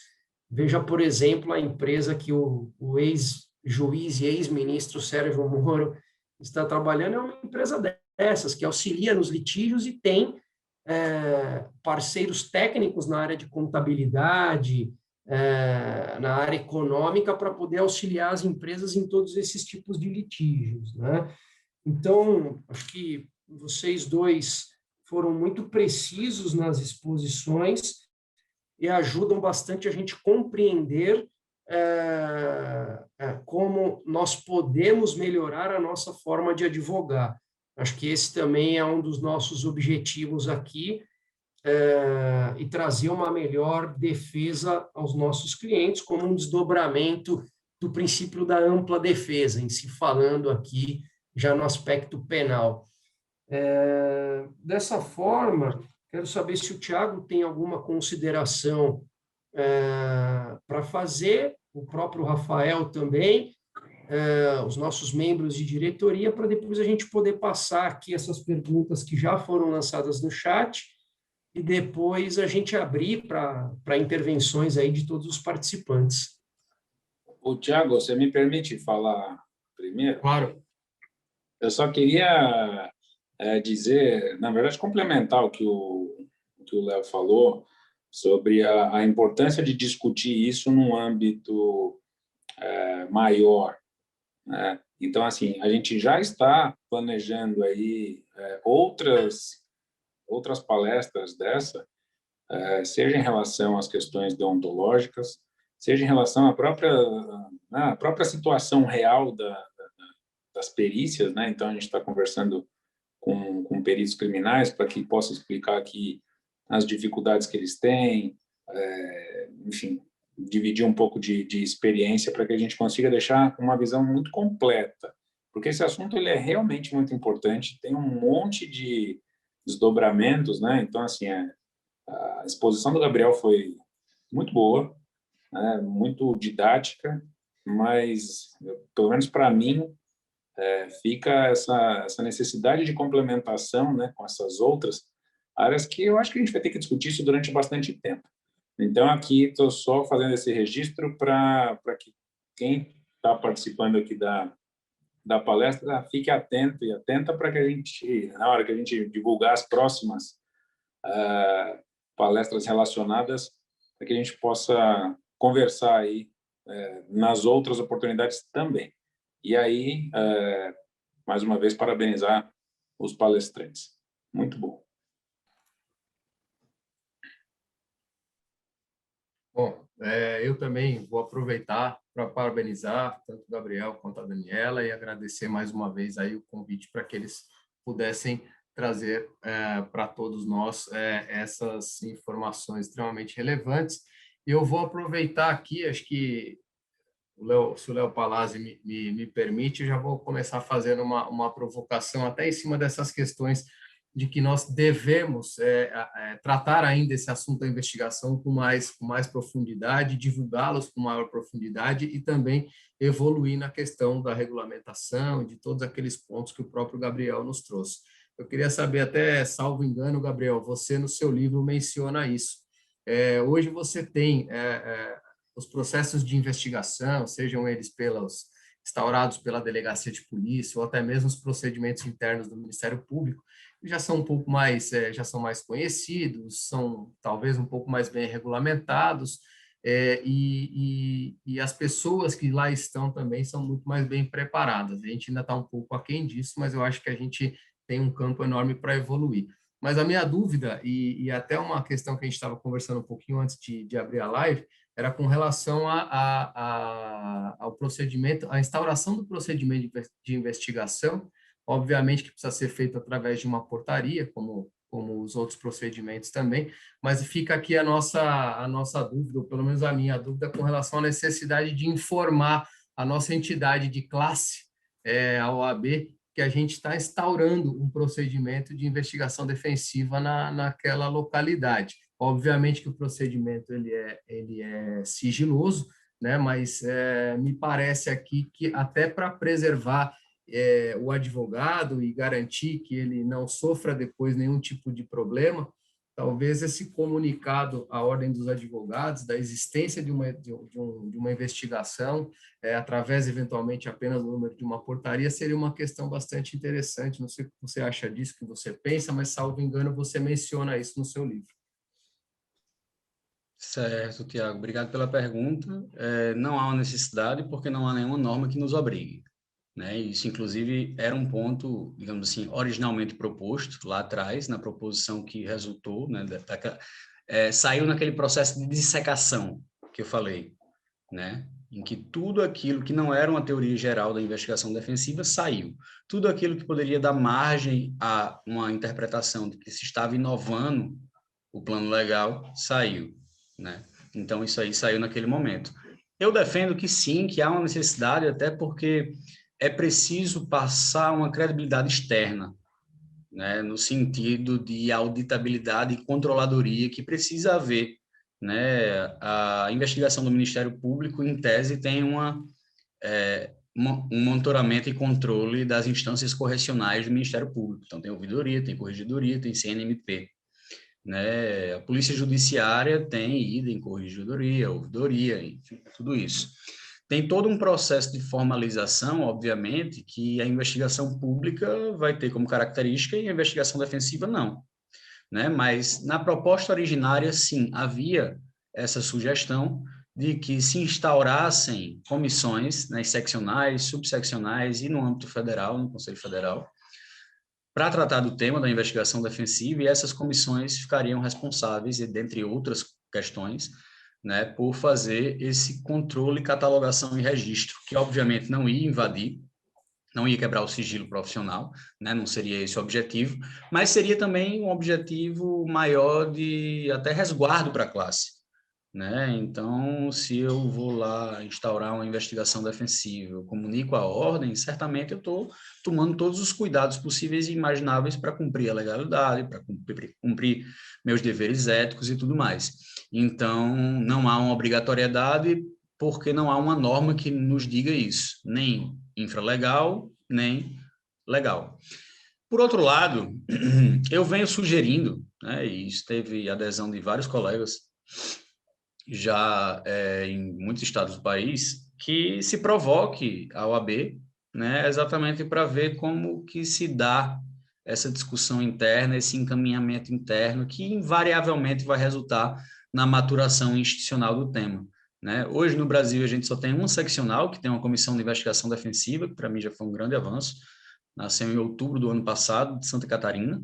Speaker 3: Veja, por exemplo, a empresa que o ex-juiz e ex-ministro Sérgio Moro está trabalhando, é uma empresa dessas, que auxilia nos litígios e tem parceiros técnicos na área de contabilidade, na área econômica, para poder auxiliar as empresas em todos esses tipos de litígios, né? Então, acho que vocês dois foram muito precisos nas exposições e ajudam bastante a gente compreender como nós podemos melhorar a nossa forma de advogar. Acho que esse também é um dos nossos objetivos aqui, e trazer uma melhor defesa aos nossos clientes, como um desdobramento do princípio da ampla defesa, em se falando aqui já no aspecto penal. Dessa forma, quero saber se o Tiago tem alguma consideração para fazer, o próprio Rafael também, os nossos membros de diretoria, para depois a gente poder passar aqui essas perguntas que já foram lançadas no chat e depois a gente abrir para intervenções aí de todos os participantes.
Speaker 1: O Tiago, você me permite falar primeiro?
Speaker 2: Claro.
Speaker 1: Eu só queria dizer, na verdade, complementar o que o Léo falou sobre a importância de discutir isso num âmbito maior, né? Então, assim, a gente já está planejando aí outras palestras dessa, seja em relação às questões deontológicas, seja em relação à própria situação real das perícias, né? Então, a gente está conversando com peritos criminais para que possa explicar aqui as dificuldades que eles têm, enfim, dividir um pouco de experiência para que a gente consiga deixar uma visão muito completa, porque esse assunto ele é realmente muito importante, tem um monte de desdobramentos, né? Então, assim, a exposição do Gabriel foi muito boa, né? Muito didática, mas, pelo menos para mim, fica essa necessidade de complementação, né, com essas outras áreas que eu acho que a gente vai ter que discutir isso durante bastante tempo. Então, aqui estou só fazendo esse registro para que quem está participando aqui da palestra fique atento e atenta para que a gente, na hora que a gente divulgar as próximas palestras relacionadas, para que a gente possa conversar aí nas outras oportunidades também. E aí, mais uma vez, parabenizar os palestrantes. Muito bom.
Speaker 2: Bom, eu também vou aproveitar para parabenizar tanto o Gabriel quanto a Daniela e agradecer mais uma vez aí o convite para que eles pudessem trazer para todos nós essas informações extremamente relevantes. Eu vou aproveitar aqui, acho que se o Léo Palazzi me permite, eu já vou começar fazendo uma provocação até em cima dessas questões de que nós devemos tratar ainda esse assunto da investigação com mais profundidade, divulgá-los com maior profundidade e também evoluir na questão da regulamentação e de todos aqueles pontos que o próprio Gabriel nos trouxe. Eu queria saber, até salvo engano, Gabriel, você no seu livro menciona isso. Hoje você tem os processos de investigação, sejam eles instaurados pela delegacia de polícia ou até mesmo os procedimentos internos do Ministério Público, já são um pouco mais, já são mais conhecidos, são talvez um pouco mais bem regulamentados, e as pessoas que lá estão também são muito mais bem preparadas. A gente ainda está um pouco aquém disso, mas eu acho que a gente tem um campo enorme para evoluir. Mas a minha dúvida, e até uma questão que a gente estava conversando um pouquinho antes de abrir a live, era com relação ao procedimento, a instauração do procedimento de investigação, obviamente que precisa ser feito através de uma portaria, como os outros procedimentos também, mas fica aqui a nossa dúvida, ou pelo menos a minha dúvida, com relação à necessidade de informar a nossa entidade de classe, a OAB, que a gente está instaurando um procedimento de investigação defensiva naquela localidade. Obviamente que o procedimento ele é sigiloso, né? Mas me parece aqui que até para preservar o advogado e garantir que ele não sofra depois nenhum tipo de problema, talvez esse comunicado à Ordem dos Advogados da existência de uma investigação, através, eventualmente, apenas do número de uma portaria, seria uma questão bastante interessante. Não sei o que você acha disso, o que você pensa, mas, salvo engano, você menciona isso no seu livro.
Speaker 4: Certo, Tiago. Obrigado pela pergunta. Não há uma necessidade, porque não há nenhuma norma que nos obrigue, né? Isso, inclusive, era um ponto, digamos assim, originalmente proposto lá atrás, na proposição que resultou, né, saiu naquele processo de dissecação que eu falei, né, em que tudo aquilo que não era uma teoria geral da investigação defensiva saiu. Tudo aquilo que poderia dar margem a uma interpretação de que se estava inovando o plano legal saiu, né? Então, isso aí saiu naquele momento. Eu defendo que sim, que há uma necessidade, até porque é preciso passar uma credibilidade externa, né, no sentido de auditabilidade e controladoria que precisa haver, né? A investigação do Ministério Público, em tese, tem um monitoramento e controle das instâncias correcionais do Ministério Público. Então, tem ouvidoria, tem corregedoria, tem CNMP, né? A Polícia Judiciária tem idem, corregedoria, ouvidoria, enfim, tudo isso. Tem todo um processo de formalização, obviamente, que a investigação pública vai ter como característica e a investigação defensiva não, né? Mas na proposta originária, sim, havia essa sugestão de que se instaurassem comissões, né, seccionais, subseccionais e no âmbito federal, no Conselho Federal, para tratar do tema da investigação defensiva, e essas comissões ficariam responsáveis, dentre outras questões, né, por fazer esse controle, catalogação e registro, que obviamente não ia invadir, não ia quebrar o sigilo profissional, né, não seria esse o objetivo, mas seria também um objetivo maior de até resguardo para a classe, né? Então, se eu vou lá instaurar uma investigação defensiva, eu comunico a ordem, certamente eu estou tomando todos os cuidados possíveis e imagináveis para cumprir a legalidade, para cumprir meus deveres éticos e tudo mais. Então, não há uma obrigatoriedade, porque não há uma norma que nos diga isso, nem infralegal, nem legal. Por outro lado, eu venho sugerindo, né, e isso teve adesão de vários colegas, já em muitos estados do país, que se provoque a OAB, né, exatamente para ver como que se dá essa discussão interna, esse encaminhamento interno, que invariavelmente vai resultar na maturação institucional do tema, né? Hoje, no Brasil, a gente só tem uma seccional, que tem uma comissão de investigação defensiva, que para mim já foi um grande avanço, nasceu em outubro do ano passado, de Santa Catarina,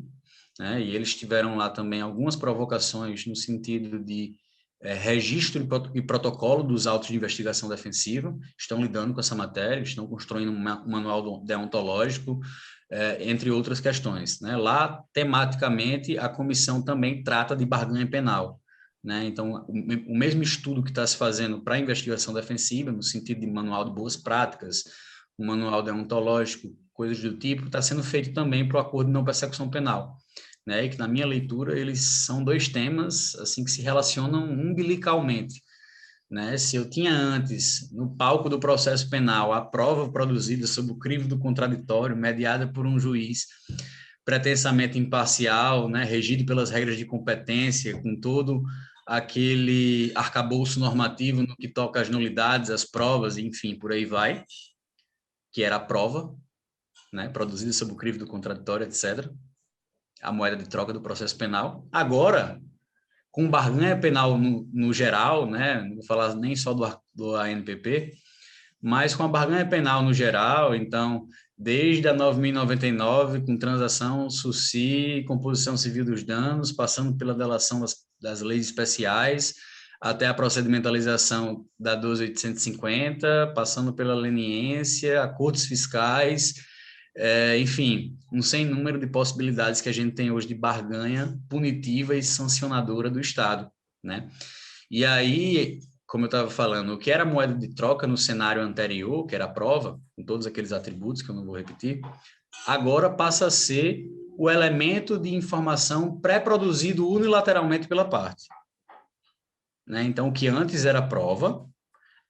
Speaker 4: né? E eles tiveram lá também algumas provocações no sentido de registro e protocolo dos autos de investigação defensiva, estão lidando com essa matéria, estão construindo um manual deontológico, entre outras questões, né? Lá, tematicamente, a comissão também trata de barganha penal, né? Então, o mesmo estudo que está se fazendo para a investigação defensiva, no sentido de manual de boas práticas, um manual deontológico, coisas do tipo, está sendo feito também para o acordo de não persecução penal. né? E que, na minha leitura, eles são dois temas assim que se relacionam umbilicalmente, né? Se eu tinha antes, no palco do processo penal, a prova produzida sob o crivo do contraditório, mediada por um juiz pretensamente imparcial, né? Regido pelas regras de competência, com todo aquele arcabouço normativo no que toca às nulidades, às provas, enfim, por aí vai, que era a prova, né? Produzida sob o crivo do contraditório, etc., a moeda de troca do processo penal. Agora, com barganha penal no geral, né? Não vou falar nem só do ANPP, mas com a barganha penal no geral, então, desde a 9.099, com transação, SUSI, composição civil dos danos, passando pela delação das leis especiais, até a procedimentalização da 12.850, passando pela leniência, acordos fiscais, enfim, um sem número de possibilidades que a gente tem hoje de barganha punitiva e sancionadora do Estado, né? E aí, como eu estava falando, o que era moeda de troca no cenário anterior, que era a prova, com todos aqueles atributos que eu não vou repetir, agora passa a ser o elemento de informação pré-produzido unilateralmente pela parte, né? Então, o que antes era prova,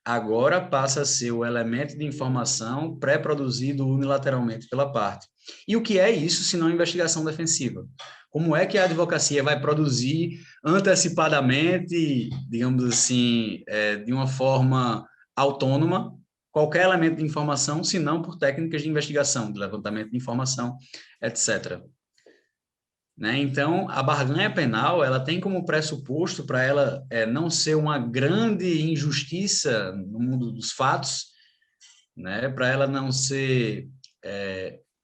Speaker 4: agora passa a ser o elemento de informação pré-produzido unilateralmente pela parte. E o que é isso, se não investigação defensiva? Como é que a advocacia vai produzir antecipadamente, digamos assim, de uma forma autônoma, qualquer elemento de informação, se não por técnicas de investigação, de levantamento de informação, etc., né? Então, a barganha penal, ela tem como pressuposto para ela não ser uma grande injustiça no mundo dos fatos, né? Para ela não ser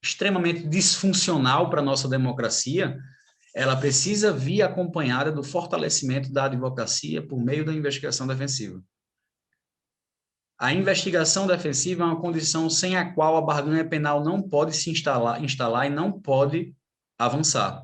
Speaker 4: extremamente disfuncional para a nossa democracia, ela precisa vir acompanhada do fortalecimento da advocacia por meio da investigação defensiva. A investigação defensiva é uma condição sem a qual a barganha penal não pode se instalar e não pode avançar.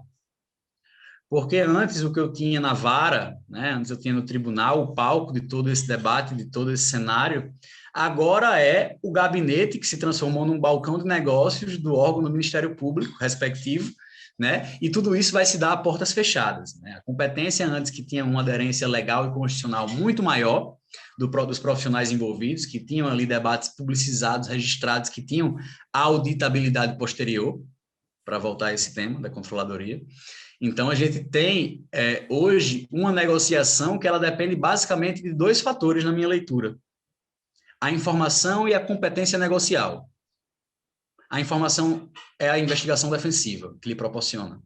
Speaker 4: Porque antes o que eu tinha na vara, né, antes eu tinha no tribunal, o palco de todo esse debate, de todo esse cenário, agora é o gabinete que se transformou num balcão de negócios do órgão do Ministério Público respectivo, né, e tudo isso vai se dar a portas fechadas, né? A competência antes, que tinha uma aderência legal e constitucional muito maior dos profissionais envolvidos, que tinham ali debates publicizados, registrados, que tinham auditabilidade posterior, para voltar a esse tema da controladoria. Então, a gente tem, hoje, uma negociação que ela depende basicamente de dois fatores na minha leitura: a informação e a competência negocial. A informação é a investigação defensiva que lhe proporciona.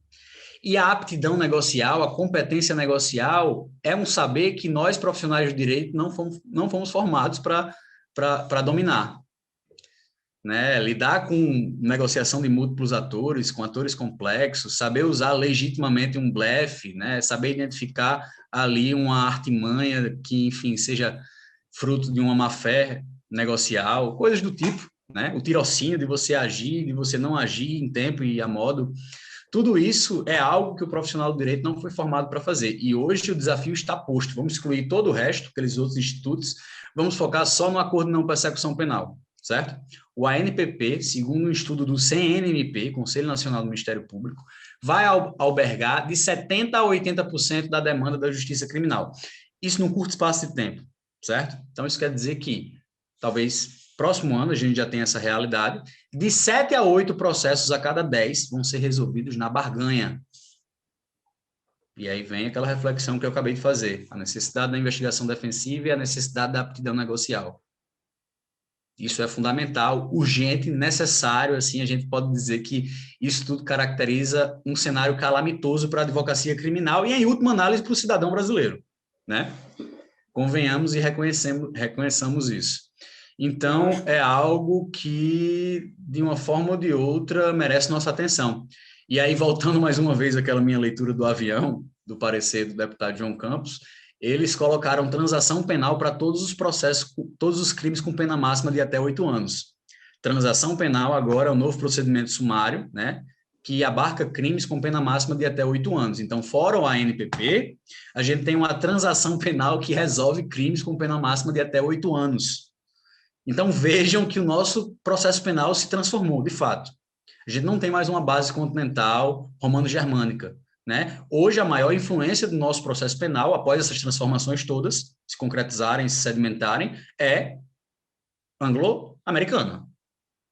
Speaker 4: E a aptidão negocial, a competência negocial, é um saber que nós, profissionais do direito, não fomos formados para dominar. Né? Lidar com negociação de múltiplos atores, com atores complexos, saber usar legitimamente um blefe, né? Saber identificar ali uma artimanha que, enfim, seja fruto de uma má-fé negocial, coisas do tipo, né? O tirocínio de você agir, de você não agir em tempo e a modo. Tudo isso é algo que o profissional do direito não foi formado para fazer. E hoje o desafio está posto. Vamos excluir todo o resto, aqueles outros institutos, vamos focar só no acordo de não persecução penal, certo? O ANPP, segundo um estudo do CNMP, Conselho Nacional do Ministério Público, vai albergar de 70% a 80% da demanda da justiça criminal. Isso num curto espaço de tempo, certo? Então, isso quer dizer que, talvez, próximo ano, a gente já tenha essa realidade, de 7 a 8 processos a cada 10 vão ser resolvidos na barganha. E aí vem aquela reflexão que eu acabei de fazer, a necessidade da investigação defensiva e a necessidade da aptidão negocial. Isso é fundamental, urgente, necessário, assim, a gente pode dizer que isso tudo caracteriza um cenário calamitoso para a advocacia criminal e, em última análise, para o cidadão brasileiro, né? Convenhamos e reconheçamos isso. Então, é algo que, de uma forma ou de outra, merece nossa atenção. E aí, voltando mais uma vez àquela minha leitura do avião, do parecer do deputado João Campos, eles colocaram transação penal para todos os processos, todos os crimes com pena máxima de até 8 anos. Transação penal agora é o novo procedimento sumário, né, que abarca crimes com pena máxima de até 8 anos. Então, fora o ANPP, a gente tem uma transação penal que resolve crimes com pena máxima de até 8 anos. Então, vejam que o nosso processo penal se transformou, de fato. A gente não tem mais uma base continental romano-germânica. né? Hoje, a maior influência do nosso processo penal, após essas transformações todas se concretizarem, se sedimentarem, é anglo-americana,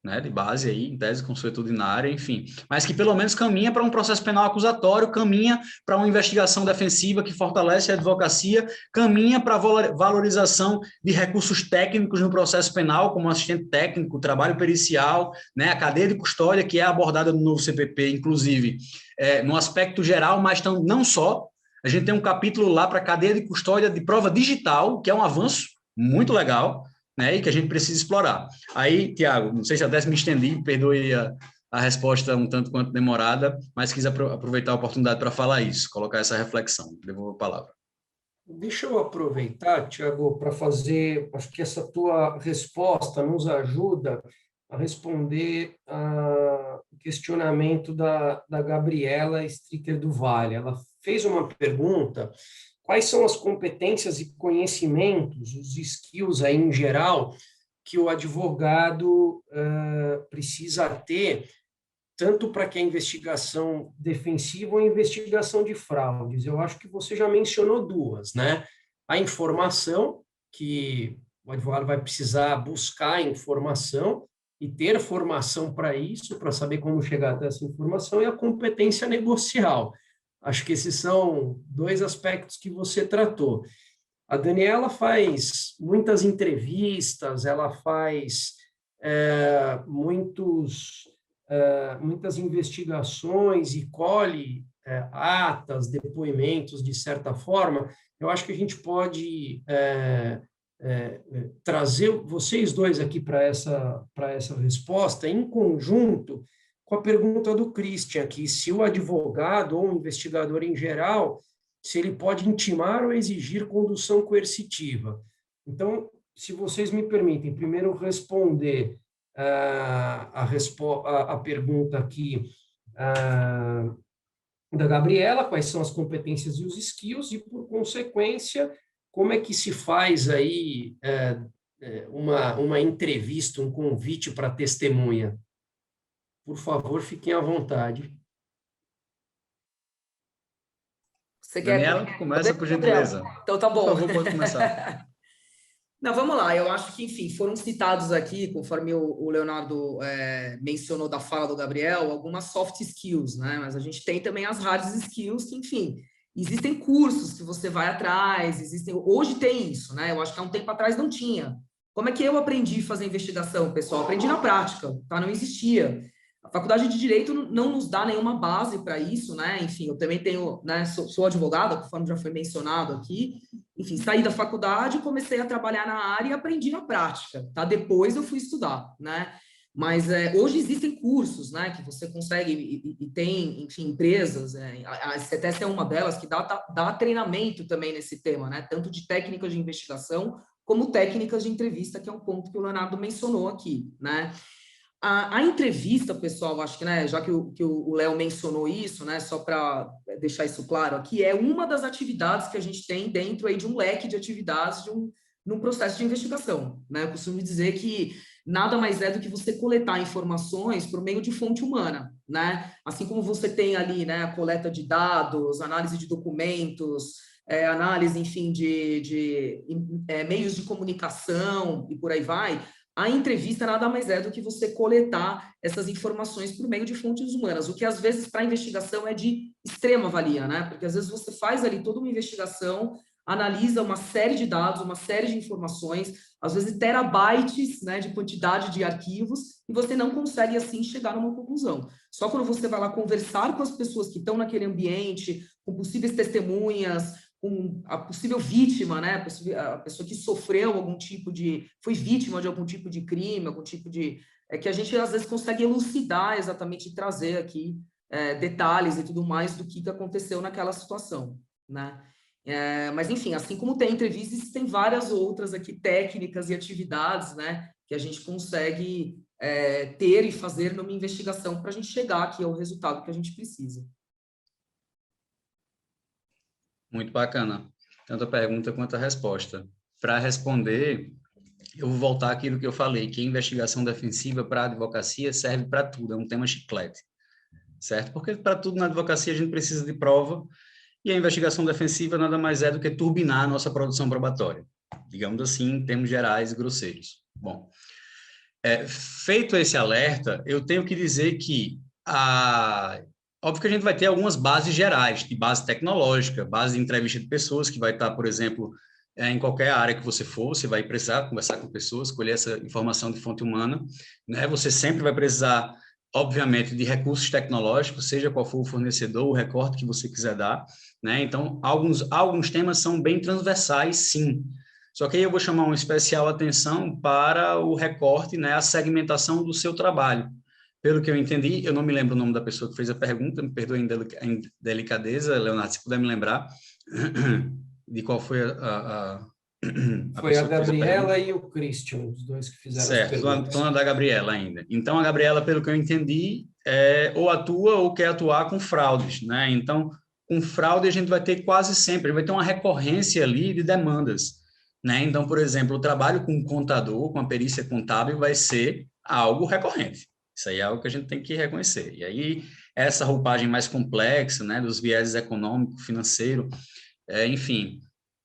Speaker 4: né, de base aí, em tese consuetudinária, enfim, mas que pelo menos caminha para um processo penal acusatório, caminha para uma investigação defensiva que fortalece a advocacia, caminha para a valorização de recursos técnicos no processo penal, como assistente técnico, trabalho pericial, né, a cadeia de custódia, que é abordada no novo CPP, inclusive, no aspecto geral, mas não só. A gente tem um capítulo lá para a cadeia de custódia de prova digital, que é um avanço muito legal, né, e que a gente precisa explorar. Aí, Tiago, não sei se até me estendi, perdoe a resposta um tanto quanto demorada, mas quis aproveitar a oportunidade para falar isso, colocar essa reflexão. Devolvo a palavra.
Speaker 3: Deixa eu aproveitar, Tiago, para fazer, acho que essa tua resposta nos ajuda a responder o questionamento da Gabriela Stricker do Vale. Ela fez uma pergunta: quais são as competências e conhecimentos, os skills aí em geral, que o advogado precisa ter, tanto para que a investigação defensiva ou a investigação de fraudes? Eu acho que você já mencionou duas, né? A informação, que o advogado vai precisar buscar informação e ter formação para isso, para saber como chegar até essa informação, e a competência negocial. Acho que esses são dois aspectos que você tratou. A Daniela faz muitas entrevistas, ela faz muitas investigações e colhe atas, depoimentos, de certa forma. Eu acho que a gente pode trazer vocês dois aqui para essa resposta, em conjunto com a pergunta do Christian aqui, se o advogado ou o investigador em geral, se ele pode intimar ou exigir condução coercitiva. Então, se vocês me permitem, primeiro responder a pergunta aqui da Gabriela, quais são as competências e os skills, e, por consequência, como é que se faz aí uma entrevista, um convite para testemunha. Por favor, fiquem à vontade.
Speaker 5: Você quer...
Speaker 4: Daniela, começa por gentileza.
Speaker 5: Então tá bom.
Speaker 4: Por favor, pode começar.
Speaker 5: Não, vamos lá. Eu acho que, enfim, foram citados aqui, conforme o Leonardo mencionou da fala do Gabriel, algumas soft skills, né? Mas a gente tem também as hard skills, que, enfim, existem cursos que você vai atrás, hoje tem isso, né? Eu acho que há um tempo atrás não tinha. Como é que eu aprendi a fazer investigação, pessoal? Aprendi na prática, tá? Não existia. A Faculdade de Direito não nos dá nenhuma base para isso, né? Enfim, eu também tenho, né? Sou advogada, conforme já foi mencionado aqui. Enfim, saí da faculdade, comecei a trabalhar na área e aprendi na prática, tá? Depois eu fui estudar, né? Mas hoje existem cursos, né? Que você consegue e tem, enfim, empresas. A CETES é uma delas que dá treinamento também nesse tema, né? Tanto de técnicas de investigação como técnicas de entrevista, que é um ponto que o Leonardo mencionou aqui, né? A entrevista, pessoal, acho que, né, já que o Léo mencionou isso, né, só para deixar isso claro aqui, é uma das atividades que a gente tem dentro aí de um leque de atividades num processo de investigação, né? Eu costumo dizer que nada mais é do que você coletar informações por meio de fonte humana, né? Assim como você tem ali, né, a coleta de dados, análise de documentos, análise, enfim, de meios de comunicação e por aí vai. A entrevista nada mais é do que você coletar essas informações por meio de fontes humanas, o que às vezes para a investigação é de extrema valia, né? Porque às vezes você faz ali toda uma investigação, analisa uma série de dados, uma série de informações, às vezes terabytes, né, de quantidade de arquivos, e você não consegue assim chegar numa conclusão. Só quando você vai lá conversar com as pessoas que estão naquele ambiente, com possíveis testemunhas, com a possível vítima, né, a pessoa que sofreu foi vítima de algum tipo de crime, algum tipo de... que a gente, às vezes, consegue elucidar exatamente e trazer aqui detalhes e tudo mais do que aconteceu naquela situação, né? Mas, enfim, assim como tem entrevistas, tem várias outras aqui técnicas e atividades, né, que a gente consegue ter e fazer numa investigação para a gente chegar aqui ao resultado que a gente precisa.
Speaker 4: Muito bacana, tanto a pergunta quanto a resposta. Para responder, eu vou voltar aqui do que eu falei, que a investigação defensiva para a advocacia serve para tudo, é um tema chiclete. certo? Porque para tudo na advocacia a gente precisa de prova, e a investigação defensiva nada mais é do que turbinar a nossa produção probatória, digamos assim, em termos gerais e grosseiros. Bom, feito esse alerta, eu tenho que dizer que, óbvio que a gente vai ter algumas bases gerais, de base tecnológica, base de entrevista de pessoas, que vai estar, por exemplo, em qualquer área que você for, você vai precisar conversar com pessoas, colher essa informação de fonte humana, né? Você sempre vai precisar, obviamente, de recursos tecnológicos, seja qual for o fornecedor, o recorte que você quiser dar, né? Então, alguns temas são bem transversais, sim. Só que aí eu vou chamar uma especial atenção para o recorte, né, a segmentação do seu trabalho. Pelo que eu entendi, eu não me lembro o nome da pessoa que fez a pergunta, me perdoe em delicadeza, Leonardo, se puder me lembrar de qual foi
Speaker 3: Foi a Gabriela e o Christian, os dois que fizeram as perguntas.
Speaker 4: Certo, estou na da Gabriela ainda. Então, a Gabriela, pelo que eu entendi, ou atua ou quer atuar com fraudes, né? Então, com fraude a gente vai ter quase sempre, vai ter uma recorrência ali de demandas, né? Então, por exemplo, o trabalho com um contador, com a perícia contábil, vai ser algo recorrente. Isso aí é algo que a gente tem que reconhecer. E aí, essa roupagem mais complexa, né, dos vieses econômico, financeiro, enfim,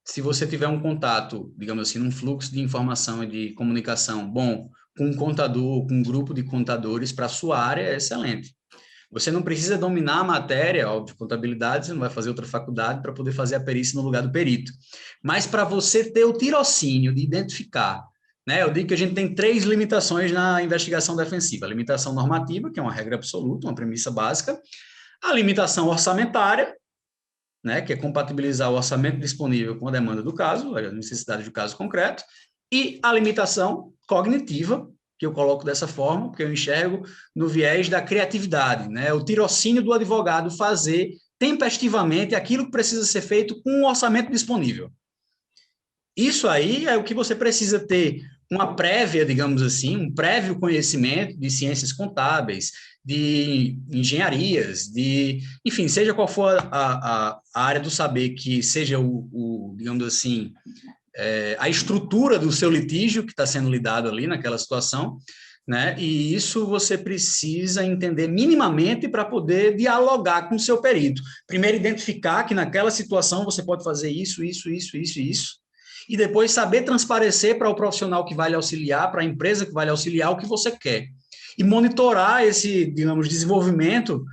Speaker 4: se você tiver um contato, digamos assim, num fluxo de informação e de comunicação bom, com um contador, com um grupo de contadores para a sua área, é excelente. Você não precisa dominar a matéria, óbvio, de contabilidade, você não vai fazer outra faculdade para poder fazer a perícia no lugar do perito. Mas para você ter o tirocínio de identificar, né? Eu digo que a gente tem 3 limitações na investigação defensiva. A limitação normativa, que é uma regra absoluta, uma premissa básica. A limitação orçamentária, né? Que é compatibilizar o orçamento disponível com a demanda do caso, a necessidade do caso concreto. E a limitação cognitiva, que eu coloco dessa forma, porque eu enxergo no viés da criatividade, né? O tirocínio do advogado fazer tempestivamente aquilo que precisa ser feito com o orçamento disponível. Isso aí é o que você precisa ter uma prévia, digamos assim, um prévio conhecimento de ciências contábeis, de engenharias, enfim, seja qual for a área do saber que seja digamos assim, a estrutura do seu litígio que está sendo lidado ali naquela situação, né? E isso você precisa entender minimamente para poder dialogar com o seu perito. Primeiro, identificar que naquela situação você pode fazer isso, isso, isso, isso e isso, e depois saber transparecer para o profissional que vai lhe auxiliar, para a empresa que vai lhe auxiliar o que você quer. E monitorar esse, digamos, desenvolvimento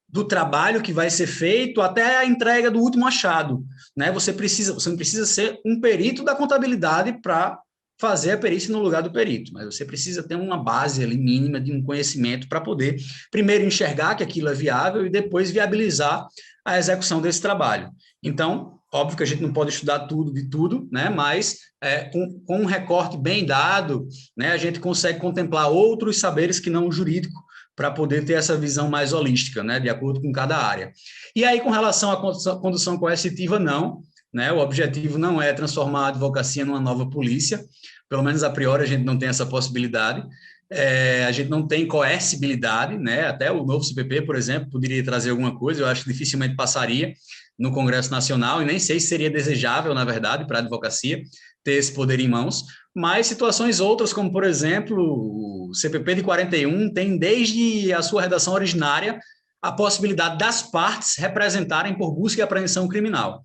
Speaker 4: do trabalho que vai ser feito até a entrega do último achado, né? Você não precisa ser um perito da contabilidade para fazer a perícia no lugar do perito, mas você precisa ter uma base ali mínima de um conhecimento para poder primeiro enxergar que aquilo é viável e depois viabilizar a execução desse trabalho. Então, óbvio que a gente não pode estudar tudo de tudo, né? Mas com um recorte bem dado, né, a gente consegue contemplar outros saberes que não o jurídico, para poder ter essa visão mais holística, né, de acordo com cada área. E aí, com relação à condução coercitiva, não, né, o objetivo não é transformar a advocacia numa nova polícia, pelo menos a priori a gente não tem essa possibilidade, a gente não tem coercibilidade, né, até o novo CPP, por exemplo, poderia trazer alguma coisa, eu acho que dificilmente passaria no Congresso Nacional, e nem sei se seria desejável, na verdade, para a advocacia ter esse poder em mãos, mas situações outras, como, por exemplo, o CPP de 41 tem, desde a sua redação originária, a possibilidade das partes representarem por busca e apreensão criminal,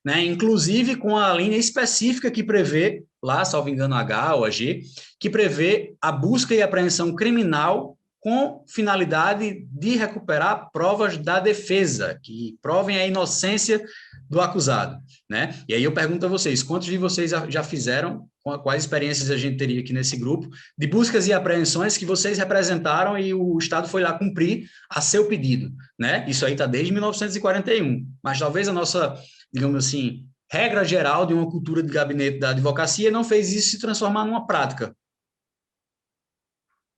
Speaker 4: né? Inclusive com a linha específica que prevê, lá, salvo engano, H ou AG, que prevê a busca e apreensão criminal com finalidade de recuperar provas da defesa, que provem a inocência do acusado, né? E aí eu pergunto a vocês, quantos de vocês já fizeram, quais experiências a gente teria aqui nesse grupo, de buscas e apreensões que vocês representaram e o Estado foi lá cumprir a seu pedido, né? Isso aí está desde 1941, mas talvez a nossa, digamos assim, regra geral de uma cultura de gabinete da advocacia não fez isso se transformar numa prática,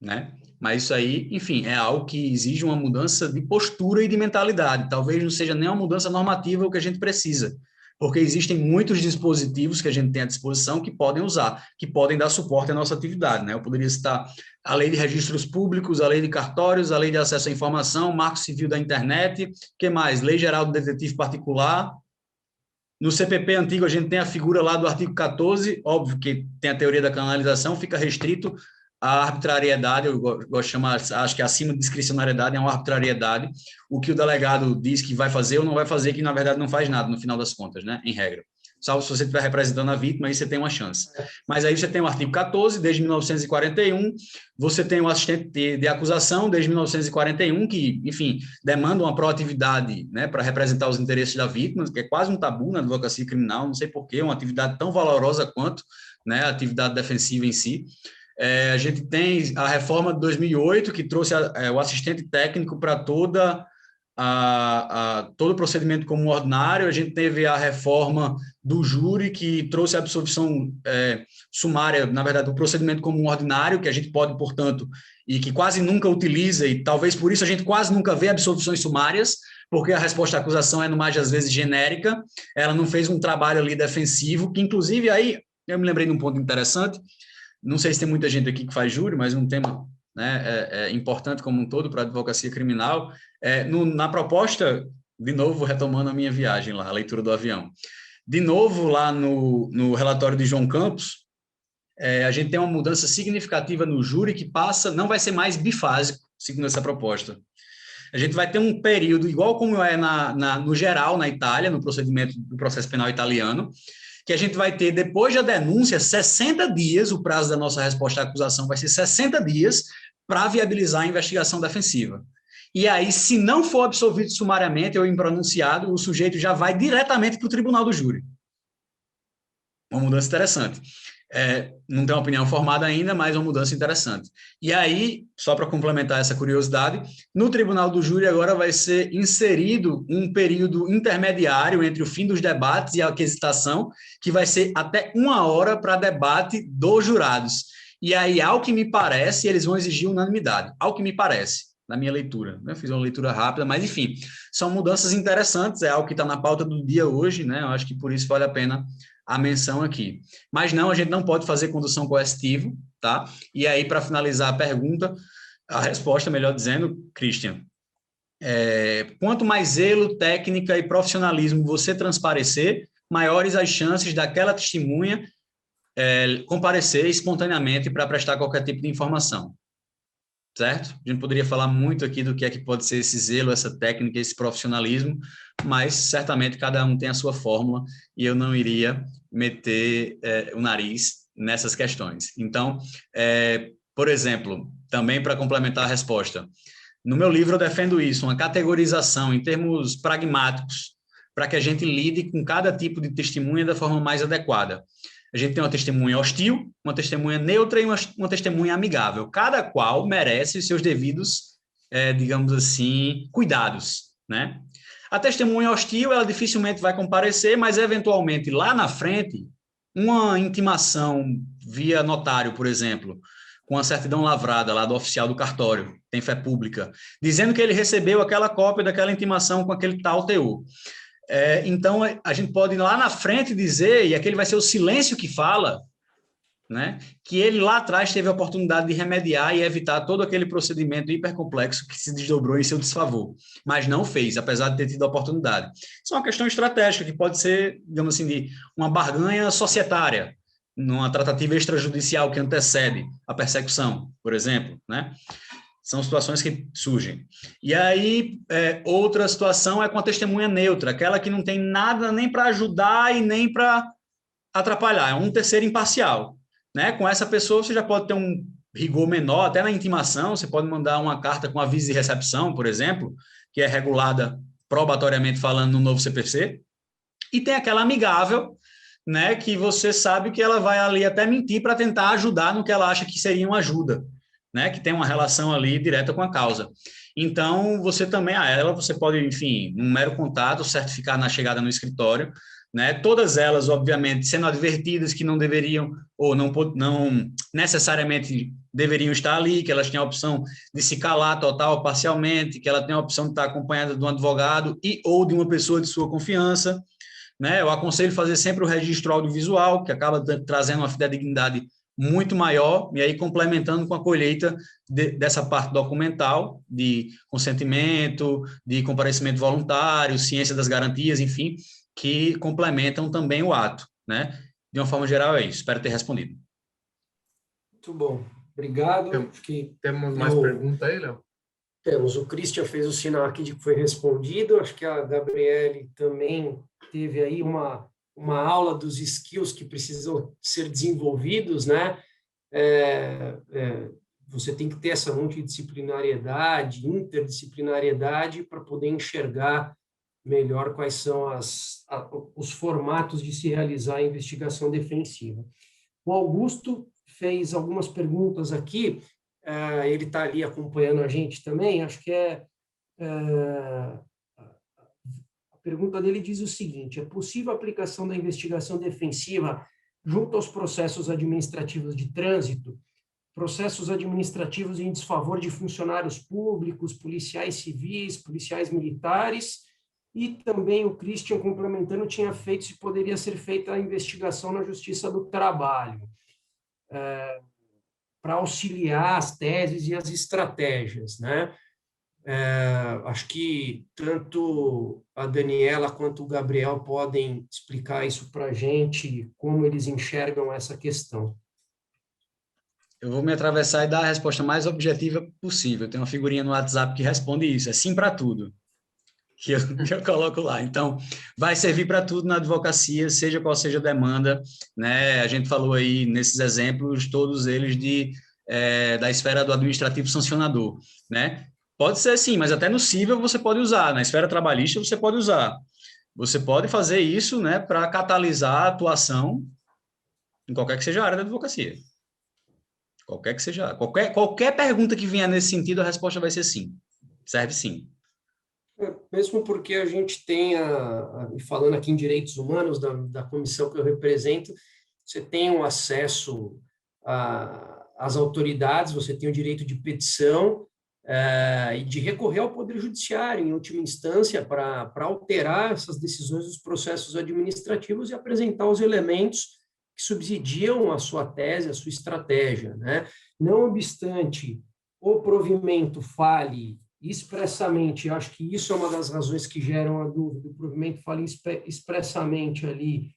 Speaker 4: né? Mas isso aí, enfim, é algo que exige uma mudança de postura e de mentalidade. Talvez não seja nem uma mudança normativa o que a gente precisa, porque existem muitos dispositivos que a gente tem à disposição que podem usar, que podem dar suporte à nossa atividade, né? Eu poderia citar a Lei de Registros Públicos, a Lei de Cartórios, a Lei de Acesso à Informação, Marco Civil da Internet, o que mais? Lei Geral do Detetive Particular. No CPP antigo, a gente tem a figura lá do artigo 14, óbvio que tem a teoria da canalização, fica restrito a arbitrariedade, eu gosto de chamar, acho que acima de discricionariedade é uma arbitrariedade, o que o delegado diz que vai fazer ou não vai fazer, que na verdade não faz nada no final das contas, né, em regra. Salvo se você estiver representando a vítima, aí você tem uma chance. Mas aí você tem o artigo 14, desde 1941, você tem o assistente de acusação, desde 1941, que, enfim, demanda uma proatividade, né, para representar os interesses da vítima, que é quase um tabu na advocacia criminal, não sei porquê, uma atividade tão valorosa quanto, né, a atividade defensiva em si. A gente tem a reforma de 2008, que trouxe o assistente técnico para todo o procedimento como ordinário. A gente teve a reforma do júri, que trouxe a absolvição sumária, na verdade, do procedimento como ordinário, que a gente pode, portanto, e que quase nunca utiliza, e talvez por isso a gente quase nunca vê absolvições sumárias, porque a resposta à acusação é, no mais das vezes, genérica. Ela não fez um trabalho ali defensivo, que, inclusive, aí eu me lembrei de um ponto interessante. Não sei se tem muita gente aqui que faz júri, mas um tema, né, importante como um todo para a advocacia criminal. Na proposta, de novo, retomando a minha viagem lá, a leitura do avião, de novo lá no relatório de João Campos, a gente tem uma mudança significativa no júri que não vai ser mais bifásico, segundo essa proposta. A gente vai ter um período, igual como é no geral na Itália, no procedimento do processo penal italiano, que a gente vai ter, depois da denúncia, 60 dias, o prazo da nossa resposta à acusação vai ser 60 dias para viabilizar a investigação defensiva. E aí, se não for absolvido sumariamente ou impronunciado, o sujeito já vai diretamente para o tribunal do júri. Uma mudança interessante. Não tem uma opinião formada ainda, mas uma mudança interessante. E aí, só para complementar essa curiosidade, no tribunal do júri agora vai ser inserido um período intermediário entre o fim dos debates e a aquisitação, que vai ser até 1 hora para debate dos jurados. E aí, ao que me parece, eles vão exigir unanimidade. Ao que me parece, na minha leitura. Eu fiz uma leitura rápida, mas, enfim, são mudanças interessantes, é algo que está na pauta do dia hoje, né? Eu acho que por isso vale a pena a menção aqui. Mas não, a gente não pode fazer condução coercitiva, tá? E aí, para finalizar a pergunta, a resposta, melhor dizendo, Christian, quanto mais zelo, técnica e profissionalismo você transparecer, maiores as chances daquela testemunha comparecer espontaneamente para prestar qualquer tipo de informação. Certo? A gente poderia falar muito aqui do que é que pode ser esse zelo, essa técnica, esse profissionalismo, mas certamente cada um tem a sua fórmula e eu não iria meter o nariz nessas questões. Então, por exemplo, também para complementar a resposta, no meu livro eu defendo isso, uma categorização em termos pragmáticos, para que a gente lide com cada tipo de testemunha da forma mais adequada. A gente tem uma testemunha hostil, uma testemunha neutra e uma testemunha amigável. Cada qual merece os seus devidos, digamos assim, cuidados, né? A testemunha hostil, ela dificilmente vai comparecer, mas eventualmente lá na frente, uma intimação via notário, por exemplo, com a certidão lavrada lá do oficial do cartório, tem fé pública, dizendo que ele recebeu aquela cópia daquela intimação com aquele tal teor. Então, a gente pode lá na frente dizer, e aquele vai ser o silêncio que fala, né, que ele lá atrás teve a oportunidade de remediar e evitar todo aquele procedimento hipercomplexo que se desdobrou em seu desfavor, mas não fez, apesar de ter tido a oportunidade. Isso é uma questão estratégica, que pode ser, digamos assim, de uma barganha societária, numa tratativa extrajudicial que antecede a persecução, por exemplo, né? São situações que surgem. E aí, outra situação é com a testemunha neutra, aquela que não tem nada nem para ajudar e nem para atrapalhar, é um terceiro imparcial, né? Com essa pessoa, você já pode ter um rigor menor, até na intimação, você pode mandar uma carta com aviso de recepção, por exemplo, que é regulada probatoriamente falando no novo CPC, e tem aquela amigável, né, que você sabe que ela vai ali até mentir para tentar ajudar no que ela acha que seria uma ajuda, né, que tem uma relação ali direta com a causa. Então, você também, você pode, enfim, num mero contato, certificar na chegada no escritório, né, todas elas, obviamente, sendo advertidas que não deveriam, ou não necessariamente deveriam estar ali, que elas têm a opção de se calar total ou parcialmente, que ela tem a opção de estar acompanhada de um advogado e ou de uma pessoa de sua confiança, né. Eu aconselho fazer sempre o registro audiovisual, que acaba trazendo uma fidedignidade muito maior, e aí complementando com a colheita dessa parte documental, de consentimento, de comparecimento voluntário, ciência das garantias, enfim, que complementam também o ato, né? De uma forma geral é isso. Espero ter respondido.
Speaker 3: Muito bom. Obrigado. Acho que
Speaker 2: temos mais pergunta aí, Léo?
Speaker 3: Temos. O Christian fez o sinal aqui de que foi respondido. Acho que a Gabriele também teve aí uma aula dos skills que precisam ser desenvolvidos, né? Você tem que ter essa multidisciplinariedade, interdisciplinariedade para poder enxergar melhor quais são os formatos de se realizar a investigação defensiva. O Augusto fez algumas perguntas aqui, ele está ali acompanhando a gente também, acho que a pergunta dele diz o seguinte: é possível a aplicação da investigação defensiva junto aos processos administrativos de trânsito, processos administrativos em desfavor de funcionários públicos, policiais civis, policiais militares, e também o Christian, complementando, tinha feito se poderia ser feita a investigação na Justiça do Trabalho, para auxiliar as teses e as estratégias, né? Acho que tanto a Daniela quanto o Gabriel podem explicar isso para a gente, como eles enxergam essa questão.
Speaker 4: Eu vou me atravessar e dar a resposta mais objetiva possível. Tem uma figurinha no WhatsApp que responde isso, é sim para tudo, que eu coloco lá. Então, vai servir para tudo na advocacia, seja qual seja a demanda, né? A gente falou aí nesses exemplos, todos eles da esfera do administrativo sancionador, né? Pode ser sim, mas até no civil você pode usar, na esfera trabalhista você pode usar. Você pode fazer isso, né, para catalisar a atuação em qualquer que seja a área da advocacia. Qualquer que seja, qualquer pergunta que venha nesse sentido, a resposta vai ser sim. Serve sim.
Speaker 3: Mesmo porque a gente tem, falando aqui em direitos humanos, da comissão que eu represento, você tem um acesso às autoridades, você tem o direito de petição e de recorrer ao Poder Judiciário, em última instância, para alterar essas decisões dos processos administrativos e apresentar os elementos que subsidiam a sua tese, a sua estratégia, né? Não obstante o provimento fale expressamente, acho que isso é uma das razões que geram a dúvida, o provimento fala expressamente ali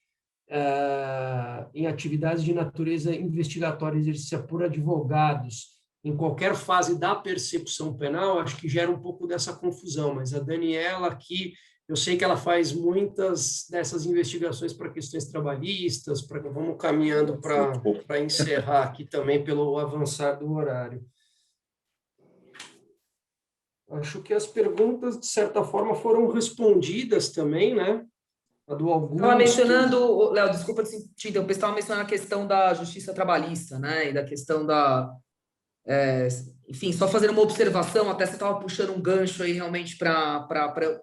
Speaker 3: em atividades de natureza investigatória exercida por advogados em qualquer fase da persecução penal, acho que gera um pouco dessa confusão, mas a Daniela aqui, eu sei que ela faz muitas dessas investigações para questões trabalhistas, vamos caminhando para encerrar aqui também pelo avançar do horário. Acho que as perguntas, de certa forma, foram respondidas também, né? A do Augusto.
Speaker 5: Estava mencionando, Léo, desculpa te interromper, estava mencionando a questão da justiça trabalhista, né? E da questão enfim, só fazendo uma observação, até você estava puxando um gancho aí realmente para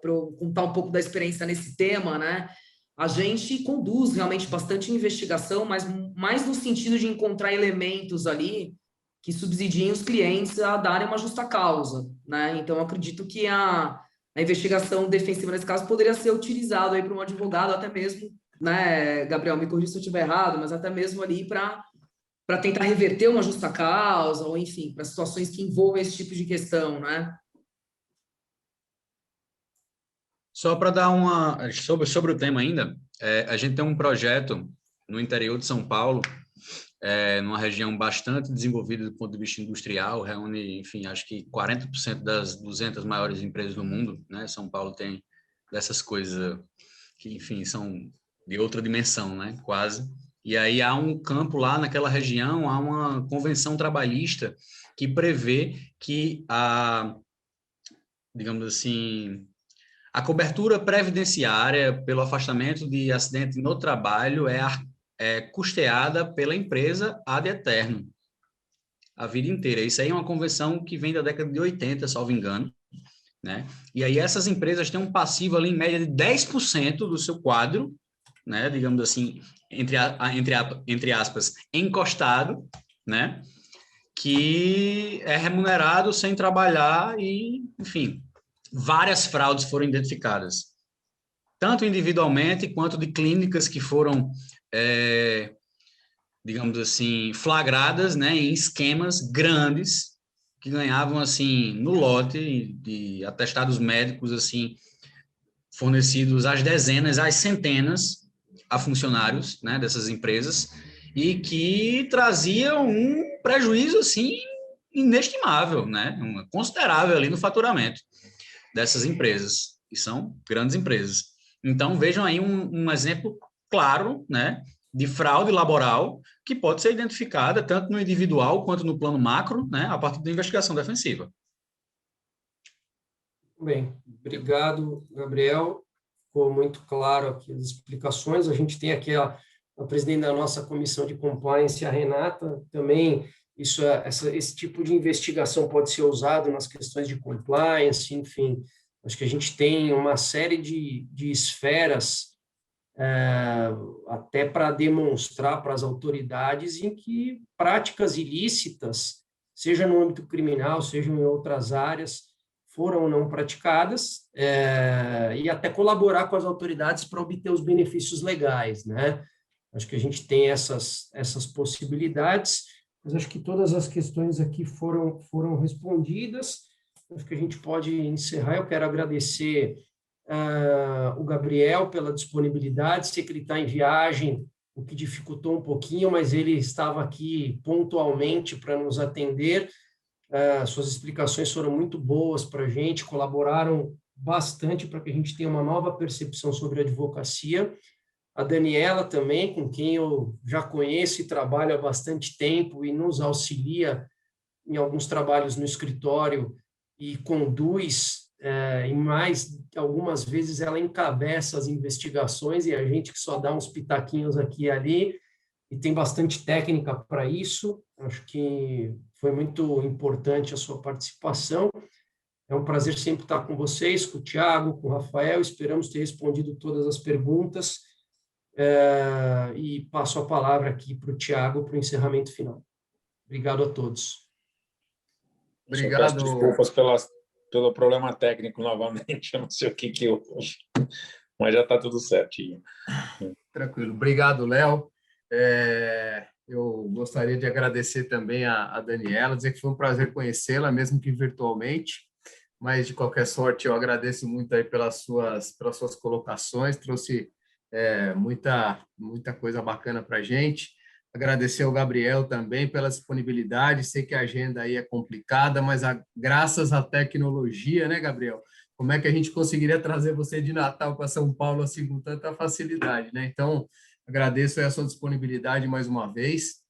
Speaker 5: eu contar um pouco da experiência nesse tema, né? A gente conduz realmente bastante investigação, mas mais no sentido de encontrar elementos ali que subsidiem os clientes a darem uma justa causa, né? Então, eu acredito que a investigação defensiva, nesse caso, poderia ser utilizada aí para um advogado, até mesmo, né, Gabriel, me corrija se eu estiver errado, mas até mesmo ali para tentar reverter uma justa causa, ou enfim, para situações que envolvam esse tipo de questão, né?
Speaker 4: Só para dar sobre o tema ainda, a gente tem um projeto no interior de São Paulo, numa região bastante desenvolvida do ponto de vista industrial, reúne, enfim, acho que 40% das 200 maiores empresas do mundo, né? São Paulo tem dessas coisas que, enfim, são de outra dimensão, né? Quase. E aí há um campo lá naquela região, há uma convenção trabalhista que prevê que digamos assim, a cobertura previdenciária pelo afastamento de acidente no trabalho é custeada pela empresa ad eterno, a vida inteira. Isso aí é uma convenção que vem da década de 80, salvo engano, né? E aí essas empresas têm um passivo ali em média de 10% do seu quadro, né? Digamos assim, entre aspas, encostado, né? Que é remunerado sem trabalhar e, enfim, várias fraudes foram identificadas, tanto individualmente quanto de clínicas que foram, digamos assim, flagradas, né, em esquemas grandes que ganhavam, assim, no lote de atestados médicos, assim, fornecidos às dezenas, às centenas a funcionários, né, dessas empresas, e que traziam prejuízo, assim, inestimável, né? Considerável ali no faturamento dessas empresas, que são grandes empresas. Então, vejam aí um exemplo claro, né, de fraude laboral que pode ser identificada tanto no individual quanto no plano macro, né, a partir da investigação defensiva.
Speaker 3: Bem, obrigado, Gabriel. Ficou muito claro aqui as explicações. A gente tem aqui a presidente da nossa comissão de compliance, a Renata, também. Esse tipo de investigação pode ser usado nas questões de compliance, enfim. Acho que a gente tem uma série de esferas até para demonstrar para as autoridades em que práticas ilícitas, seja no âmbito criminal, seja em outras áreas, foram ou não praticadas, e até colaborar com as autoridades para obter os benefícios legais, né? Acho que a gente tem essas possibilidades, mas acho que todas as questões aqui foram respondidas. Acho que a gente pode encerrar. Eu quero agradecer o Gabriel pela disponibilidade. Sei que ele está em viagem, o que dificultou um pouquinho, mas ele estava aqui pontualmente para nos atender. Suas explicações foram muito boas para a gente, colaboraram bastante para que a gente tenha uma nova percepção sobre a advocacia. A Daniela também, com quem eu já conheço e trabalho há bastante tempo e nos auxilia em alguns trabalhos no escritório e conduz, e mais algumas vezes ela encabeça as investigações e a gente que só dá uns pitaquinhos aqui e ali, e tem bastante técnica para isso. Acho que foi muito importante a sua participação. É um prazer sempre estar com vocês, com o Tiago, com o Rafael. Esperamos ter respondido todas as perguntas. E passo a palavra aqui para o Tiago para o encerramento final. Obrigado a todos.
Speaker 2: Obrigado.
Speaker 1: Peço desculpas pelo problema técnico novamente. Eu não sei o que houve, mas já está tudo certinho.
Speaker 2: Tranquilo. Obrigado, Léo. Eu gostaria de agradecer também a Daniela, dizer que foi um prazer conhecê-la, mesmo que virtualmente, mas, de qualquer sorte, eu agradeço muito aí pelas suas colocações, trouxe muita coisa bacana para a gente. Agradecer ao Gabriel também pela disponibilidade, sei que a agenda aí é complicada, mas graças à tecnologia, né, Gabriel? Como é que a gente conseguiria trazer você de Natal para São Paulo assim com tanta facilidade, né? Então, agradeço a sua disponibilidade mais uma vez.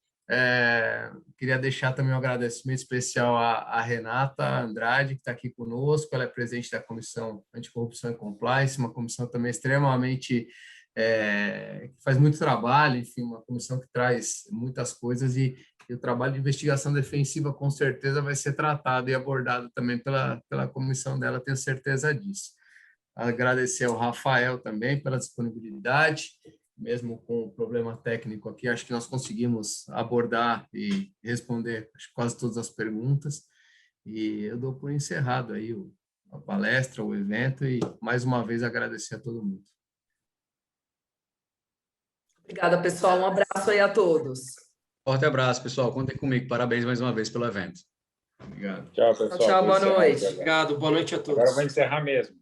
Speaker 2: Queria deixar também um agradecimento especial à Renata Andrade, que está aqui conosco. Ela é presidente da Comissão Anticorrupção e Compliance, uma comissão também extremamente que faz muito trabalho, enfim, uma comissão que traz muitas coisas e o trabalho de investigação defensiva com certeza vai ser tratado e abordado também pela comissão dela, tenho certeza disso. Agradecer ao Rafael também pela disponibilidade, mesmo com o problema técnico aqui, acho que nós conseguimos abordar e responder quase todas as perguntas, e eu dou por encerrado aí a palestra, o evento, e mais uma vez agradecer a todo mundo.
Speaker 5: Obrigada, pessoal. Um abraço aí a todos.
Speaker 4: Forte abraço, pessoal. Contem comigo. Parabéns mais uma vez pelo evento.
Speaker 2: Obrigado.
Speaker 1: Tchau, pessoal.
Speaker 5: Tchau, boa noite.
Speaker 3: Obrigado, boa noite a todos.
Speaker 1: Agora eu vou encerrar mesmo.